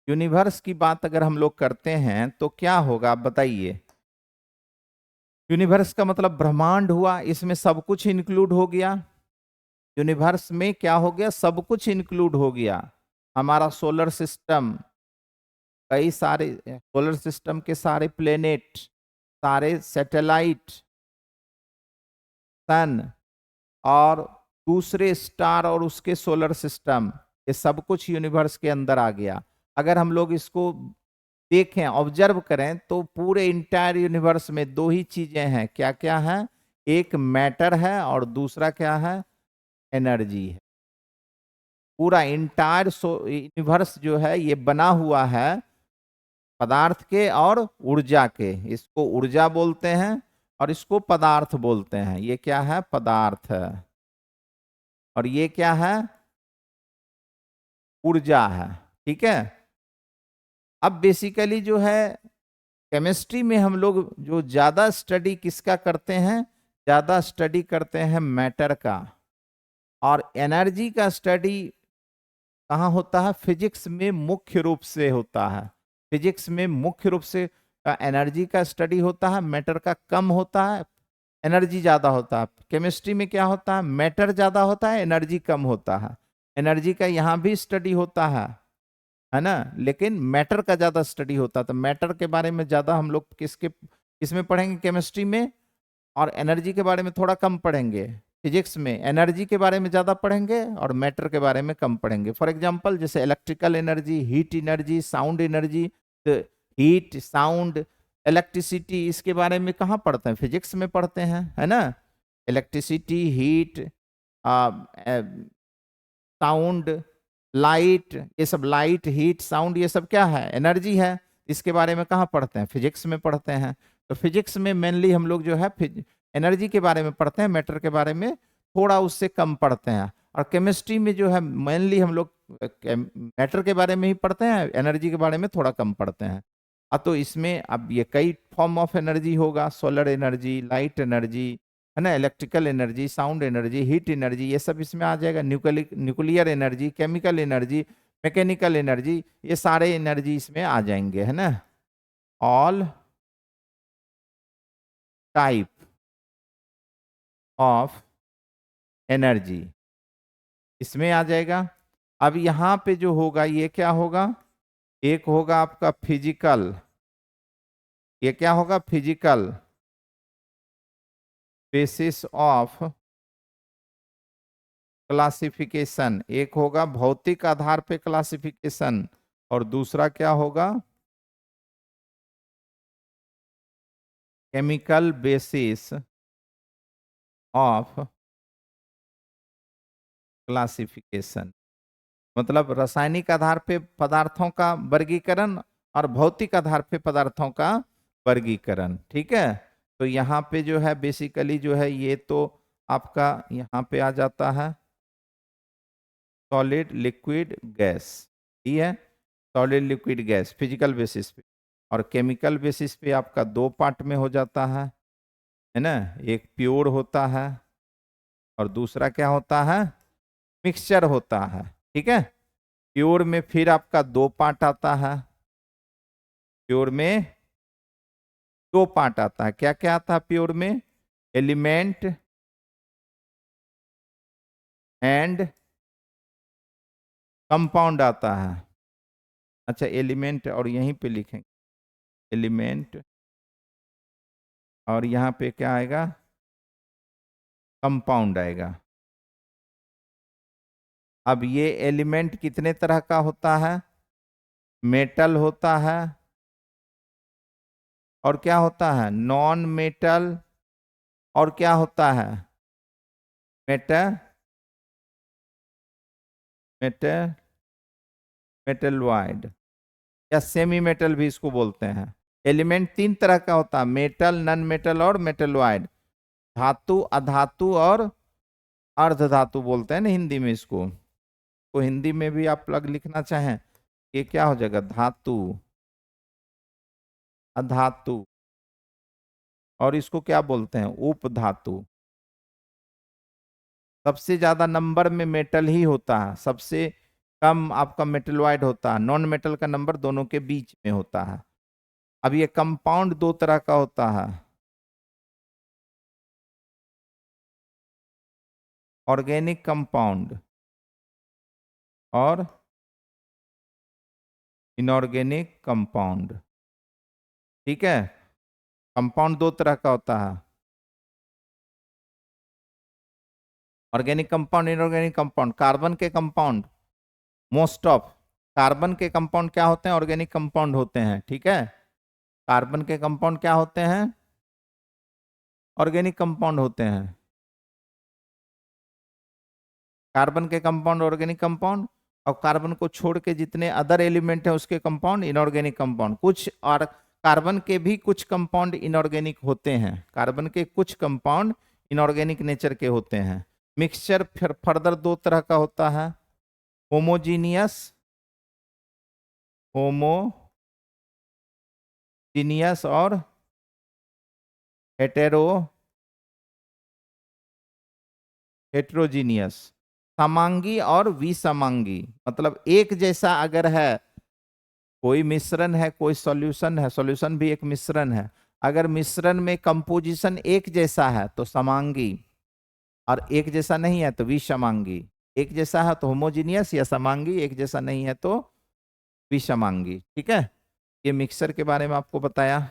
यूनिवर्स की बात अगर हम लोग करते हैं तो क्या होगा आप बताइए। यूनिवर्स का मतलब ब्रह्मांड हुआ, इसमें सब कुछ इंक्लूड हो गया, यूनिवर्स में क्या हो गया, सब कुछ इंक्लूड हो गया। हमारा सोलर सिस्टम, कई सारे सोलर सिस्टम के सारे प्लेनेट, सारे सैटेलाइट, सन, और दूसरे स्टार और उसके सोलर सिस्टम, ये सब कुछ यूनिवर्स के अंदर आ गया। अगर हम लोग इसको देखें, ऑब्जर्व करें, तो पूरे इंटायर यूनिवर्स में दो ही चीजें हैं, क्या क्या है, एक मैटर है और दूसरा क्या है, एनर्जी है। पूरा इंटायर यूनिवर्स जो है ये बना हुआ है पदार्थ के और ऊर्जा के, इसको ऊर्जा बोलते हैं और इसको पदार्थ बोलते हैं। ये क्या है, पदार्थ है, और ये क्या है, ऊर्जा है। ठीक है, अब बेसिकली जो है केमिस्ट्री में हम लोग जो ज्यादा स्टडी किसका करते हैं, ज्यादा स्टडी करते हैं मैटर का, और एनर्जी का स्टडी कहाँ होता है, फिजिक्स में मुख्य रूप से होता है। फिजिक्स में मुख्य रूप से एनर्जी का स्टडी होता है, मैटर का कम होता है, एनर्जी ज्यादा होता है। केमिस्ट्री में क्या होता है, मैटर ज्यादा होता है, एनर्जी कम होता है। एनर्जी का यहाँ भी स्टडी होता है ना, लेकिन मैटर का ज्यादा स्टडी होता है। तो मैटर के बारे में ज्यादा हम लोग किसमें पढ़ेंगे, केमिस्ट्री में, और एनर्जी के बारे में थोड़ा कम पढ़ेंगे। फिजिक्स में एनर्जी के बारे में ज्यादा पढ़ेंगे और मैटर के बारे में कम पढ़ेंगे। फॉर एग्जांपल जैसे electrical energy, heat energy, sound energy, तो हीट, साउंड, इलेक्ट्रिसिटी, इसके बारे में कहाँ पढ़ते हैं, फिजिक्स में पढ़ते हैं, है ना। इलेक्ट्रिसिटी, हीट, साउंड, लाइट, ये सब, लाइट, हीट, साउंड, ये सब क्या है, एनर्जी है। इसके बारे में कहाँ पढ़ते हैं, फिजिक्स में पढ़ते हैं। तो फिजिक्स में मेनली हम लोग जो है एनर्जी के बारे में पढ़ते हैं, मैटर के बारे में थोड़ा उससे कम पढ़ते हैं। और केमिस्ट्री में जो है मेनली हम लोग मैटर के बारे में ही पढ़ते हैं, एनर्जी के बारे में थोड़ा कम पढ़ते हैं। तो इसमें अब ये कई फॉर्म ऑफ एनर्जी होगा, सोलर एनर्जी, लाइट एनर्जी, है ना, electrical energy, sound energy, heat energy, ये सब इसमें आ जाएगा। Nuclear energy, chemical energy, mechanical energy, ये सारे एनर्जी इसमें आ जाएंगे, है ना। ऑल टाइप ऑफ एनर्जी इसमें आ जाएगा। अब यहाँ पे जो होगा ये क्या होगा, एक होगा आपका फिजिकल, ये क्या होगा, फिजिकल बेसिस ऑफ क्लासिफिकेशन, एक होगा भौतिक आधार पे क्लासिफिकेशन और दूसरा क्या होगा, केमिकल बेसिस ऑफ क्लासिफिकेशन। मतलब रासायनिक आधार पे पदार्थों का वर्गीकरण और भौतिक आधार पे पदार्थों का वर्गीकरण। ठीक है, तो यहाँ पे जो है बेसिकली जो है ये तो आपका यहाँ पे आ जाता है सॉलिड लिक्विड गैस, ठीक है, solid liquid gas physical basis पे, और केमिकल बेसिस पे आपका दो पार्ट में हो जाता है ना, एक प्योर होता है और दूसरा क्या होता है, मिक्सचर होता है। ठीक है, प्योर में फिर आपका दो पार्ट आता है, प्योर में दो पार्ट आता है, क्या क्या आता है प्योर में, एलिमेंट एंड कंपाउंड आता है। अच्छा एलिमेंट, और यहीं पे लिखेंगे एलिमेंट, और यहाँ पे क्या आएगा, कंपाउंड आएगा। अब ये एलिमेंट कितने तरह का होता है, मेटल होता है और क्या होता है, नॉन मेटल, और क्या होता है, मेटल मेटल मेटलवाइड या सेमी मेटल भी इसको बोलते हैं। एलिमेंट तीन तरह का होता है, मेटल, नॉन मेटल और मेटलवाइड। धातु, अधातु और अर्ध धातु बोलते हैं ना हिंदी में इसको। तो हिंदी में भी आप लग लिखना चाहें, ये क्या हो जाएगा, धातु, अधातु, और इसको क्या बोलते हैं, उपधातु। सबसे ज्यादा नंबर में मेटल ही होता है, सबसे कम आपका मेटलवाइड होता है, नॉन मेटल का नंबर दोनों के बीच में होता है। अब ये कंपाउंड दो तरह का होता है, ऑर्गेनिक कंपाउंड और इनऑर्गेनिक कंपाउंड। ठीक है, कंपाउंड दो तरह का होता है, organic compound, inorganic compound. Carbon के कंपाउंड, मोस्ट ऑफ कार्बन के कंपाउंड क्या होते हैं, ऑर्गेनिक कंपाउंड होते हैं। ठीक है, कार्बन के कंपाउंड क्या होते हैं, ऑर्गेनिक कंपाउंड होते हैं। कार्बन के कंपाउंड ऑर्गेनिक कंपाउंड, और कार्बन को छोड़ के जितने अदर एलिमेंट हैं उसके कंपाउंड इनऑर्गेनिक कंपाउंड। कुछ और कार्बन के भी कुछ कंपाउंड इनऑर्गेनिक होते हैं, कार्बन के कुछ कंपाउंड इनऑर्गेनिक नेचर के होते हैं। मिक्सचर फिर फर्दर दो तरह का होता है, होमोजीनियस, होमोजीनियस और हेटेरो हेट्रोजीनियस। समांगी और विसमांगी, मतलब एक जैसा अगर है, कोई मिश्रण है, कोई सॉल्यूशन है, सॉल्यूशन भी एक मिश्रण है, अगर मिश्रण में कंपोजिशन एक जैसा है तो समांगी, और एक जैसा नहीं है तो विषमांगी। एक जैसा है तो होमोजीनियस या समांगी, एक जैसा नहीं है तो विषमांगी। ठीक है, ये मिक्सर के बारे में आपको बताया।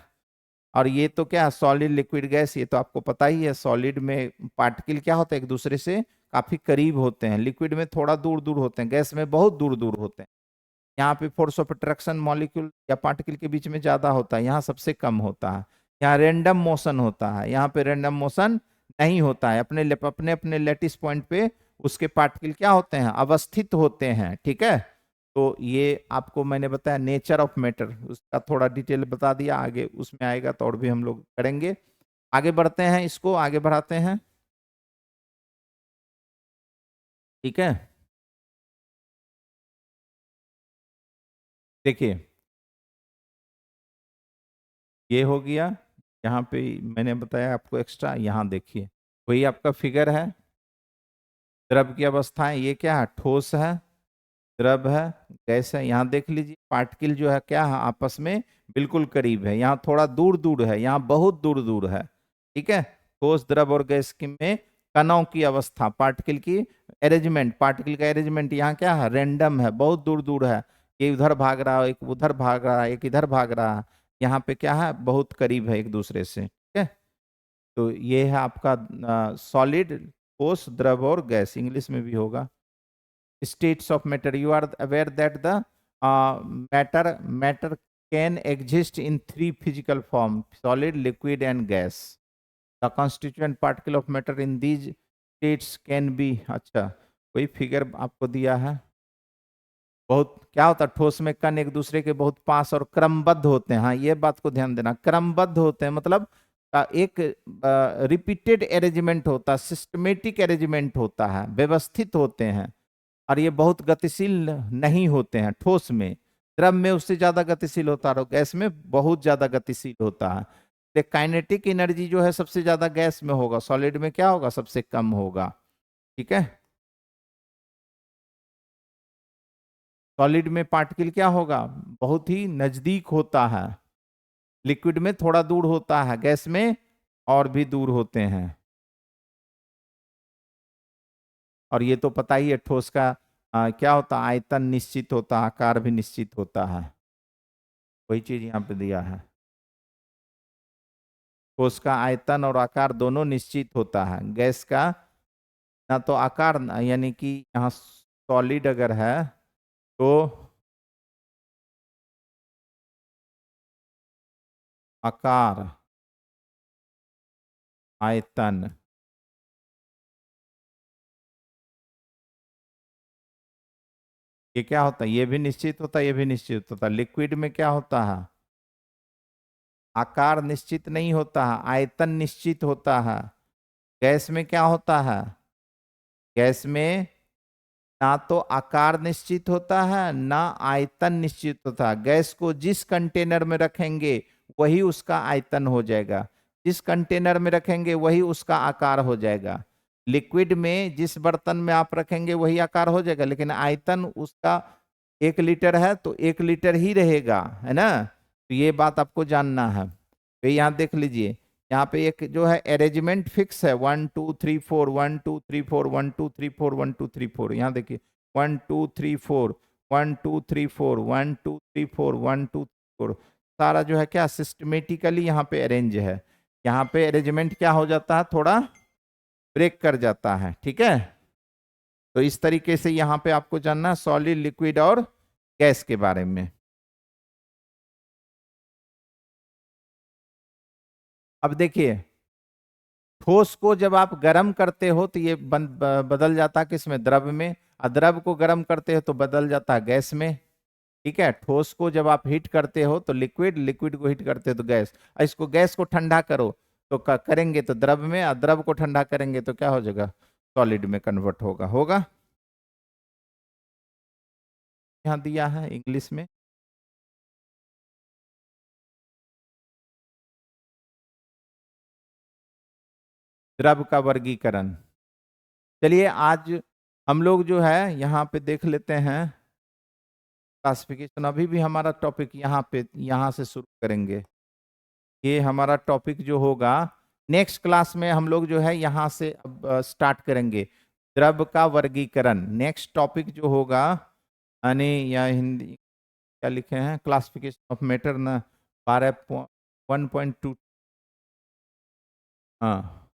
और ये तो क्या, सॉलिड लिक्विड गैस, ये तो आपको पता ही है। सॉलिड में पार्टिकल क्या होते हैं, एक दूसरे से काफी करीब होते हैं, लिक्विड में थोड़ा दूर दूर होते हैं, गैस में बहुत दूर दूर होते हैं। यहाँ पे फोर्स ऑफ अट्रैक्शन मॉलिक्यूल या पार्टिकल के बीच में ज्यादा होता है, यहाँ सबसे कम होता है। यहाँ रैंडम मोशन होता है, यहाँ पे रैंडम मोशन नहीं होता है। अपने अपने लेटिस पॉइंट पे उसके पार्टिकल क्या होते हैं, अवस्थित होते हैं। ठीक है, तो ये आपको मैंने बताया नेचर ऑफ मैटर, उसका थोड़ा डिटेल बता दिया, आगे उसमें आएगा तो और भी हम लोग करेंगे। आगे बढ़ते हैं, इसको आगे बढ़ाते हैं। ठीक है, देखिए ये हो गया, यहाँ पे मैंने बताया आपको एक्स्ट्रा, यहाँ देखिए वही आपका फिगर है। द्रव की अवस्थाएं, ये क्या है, ठोस है, द्रव है, गैस है। यहाँ देख लीजिए पार्टिकल जो है क्या है, आपस में बिल्कुल करीब है, यहाँ थोड़ा दूर दूर है, यहाँ बहुत दूर दूर है। ठीक है, ठोस, द्रव और गैस की में कणों की अवस्था, पार्टिकल की अरेंजमेंट, पार्टिकल का अरेंजमेंट यहाँ क्या है, रैंडम है, बहुत दूर दूर है। ये उधर भाग रहा है, एक उधर भाग रहा है, एक इधर भाग रहा है। यहाँ पे क्या है, बहुत करीब है एक दूसरे से। ठीक है, तो ये है आपका सॉलिड, ठोस, द्रव और गैस, इंग्लिश में भी होगा। States of matter, you are aware that the matter can exist in 3 physical form, solid, liquid and gas. The constituent particle of matter in these states can be, अच्छा कोई figure आपको दिया है। बहुत क्या होता है, ठोस में कण एक दूसरे के बहुत पास और क्रमबद्ध होते हैं। हाँ, ये बात को ध्यान देना, क्रमबद्ध होते हैं मतलब एक रिपीटेड अरेंजमेंट होता है, सिस्टमेटिक अरेंजमेंट होता है, व्यवस्थित होते हैं, और ये बहुत गतिशील नहीं होते हैं ठोस में। द्रव में उससे ज्यादा गतिशील होता है और गैस में बहुत ज्यादा गतिशील होता है। काइनेटिक एनर्जी जो है सबसे ज्यादा गैस में होगा, सॉलिड में क्या होगा, सबसे कम होगा। ठीक है, सॉलिड में पार्टिकल क्या होगा, बहुत ही नजदीक होता है, लिक्विड में थोड़ा दूर होता है, गैस में और भी दूर होते हैं। और ये तो पता ही है, ठोस का क्या होता है, आयतन निश्चित होता है, आकार भी निश्चित होता है, वही चीज यहाँ पे दिया है। ठोस का आयतन और आकार दोनों निश्चित होता है, गैस का ना तो आकार यानी कि यहाँ सॉलिड अगर है तो आकार, आयतन, ये क्या होता है, ये भी निश्चित होता है, ये भी निश्चित होता है। लिक्विड में क्या होता है, आकार निश्चित नहीं होता है, आयतन निश्चित होता है। गैस में क्या होता है, गैस में ना तो आकार निश्चित होता है ना आयतन निश्चित होता है। गैस को जिस कंटेनर में रखेंगे वही उसका आयतन हो जाएगा, जिस कंटेनर में रखेंगे वही उसका आकार हो जाएगा। लिक्विड में जिस बर्तन में आप रखेंगे वही आकार हो जाएगा, लेकिन आयतन उसका 1 लीटर है तो 1 लीटर ही रहेगा, है ना। तो ये बात आपको जानना है। तो यहाँ देख लीजिए, यहाँ पे एक जो है अरेंजमेंट फिक्स है, 1 2 3 4, 1 2 3 4, 1 2 3 4, 1 2 3 4। यहाँ देखिए 1 2 3 4, 1 2 3 4, 1 2 3 4, 1 2 4, सारा जो है क्या सिस्टमेटिकली यहाँ पे अरेंज है। यहाँ पे अरेंजमेंट क्या हो जाता है, थोड़ा ब्रेक कर जाता है। ठीक है, तो इस तरीके से यहाँ पे आपको जानना सॉलिड, लिक्विड और गैस के बारे में। अब देखिए, ठोस को जब आप गर्म करते हो तो ये बदल जाता है किसमें, द्रव में। द्रव को गर्म करते हो तो बदल जाता है गैस में। ठीक है, ठोस को जब आप हीट करते हो तो लिक्विड, लिक्विड को हीट करते हो तो गैस। इसको गैस को ठंडा करो तो करेंगे तो द्रव में, और द्रव को ठंडा करेंगे तो क्या हो जाएगा, सॉलिड में कन्वर्ट होगा। होगा, यहाँ दिया है इंग्लिश में। द्रव का वर्गीकरण, चलिए आज हम लोग जो है यहाँ पे देख लेते हैं क्लासिफिकेशन। अभी भी हमारा टॉपिक यहाँ पे, यहाँ से शुरू करेंगे। ये हमारा टॉपिक जो होगा नेक्स्ट क्लास में हम लोग जो है यहाँ से अब स्टार्ट करेंगे, द्रव का वर्गीकरण। नेक्स्ट टॉपिक जो होगा, यानी या हिंदी क्या लिखे हैं, क्लासिफिकेशन ऑफ मैटर ना 12.1.2, हाँ,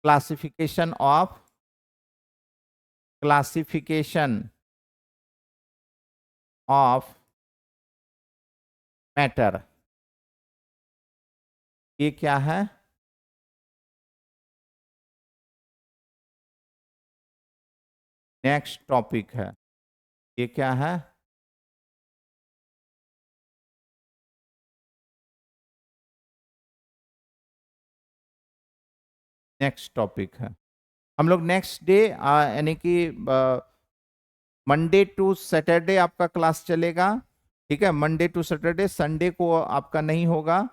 classification of, classification of matter, ये क्या है, नेक्स्ट टॉपिक है। ये क्या है, नेक्स्ट टॉपिक है। हम लोग नेक्स्ट डे यानी कि मंडे टू सैटरडे आपका क्लास चलेगा। ठीक है, मंडे टू सैटरडे, संडे को आपका नहीं होगा,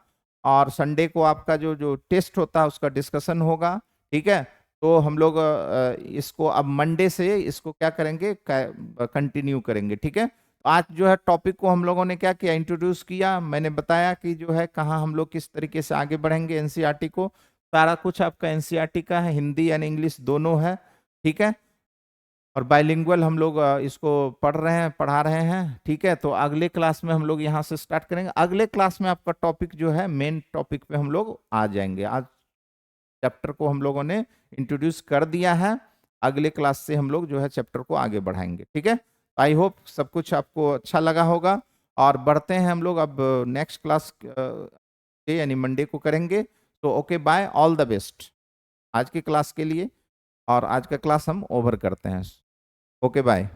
और संडे को आपका जो जो टेस्ट होता है उसका डिस्कशन होगा। ठीक है, तो हम लोग इसको अब मंडे से इसको क्या करेंगे, कंटिन्यू करेंगे। ठीक है, तो आज जो है टॉपिक को हम लोगों ने क्या किया, इंट्रोड्यूस किया, मैंने बताया कि जो है कहाँ हम लोग किस तरीके से आगे बढ़ेंगे एनसीईआरटी को। सारा कुछ आपका एनसीईआरटी का है, हिंदी यानी इंग्लिश दोनों है। ठीक है, और बाइलिंगुअल हम लोग इसको पढ़ रहे हैं, पढ़ा रहे हैं। ठीक है, तो अगले क्लास में हम लोग यहाँ से स्टार्ट करेंगे। अगले क्लास में आपका टॉपिक जो है मेन टॉपिक पे हम लोग आ जाएंगे। आज चैप्टर को हम लोगों ने इंट्रोड्यूस कर दिया है। अगले क्लास से हम लोग जो है चैप्टर को आगे बढ़ाएंगे, ठीक है। आई होप सब कुछ आपको अच्छा लगा होगा, और बढ़ते हैं हम लोग अब नेक्स्ट क्लास यानी मंडे को करेंगे। तो okay bye, all the best आज की क्लास के लिए, और आज का क्लास हम ओवर करते हैं। Okay bye.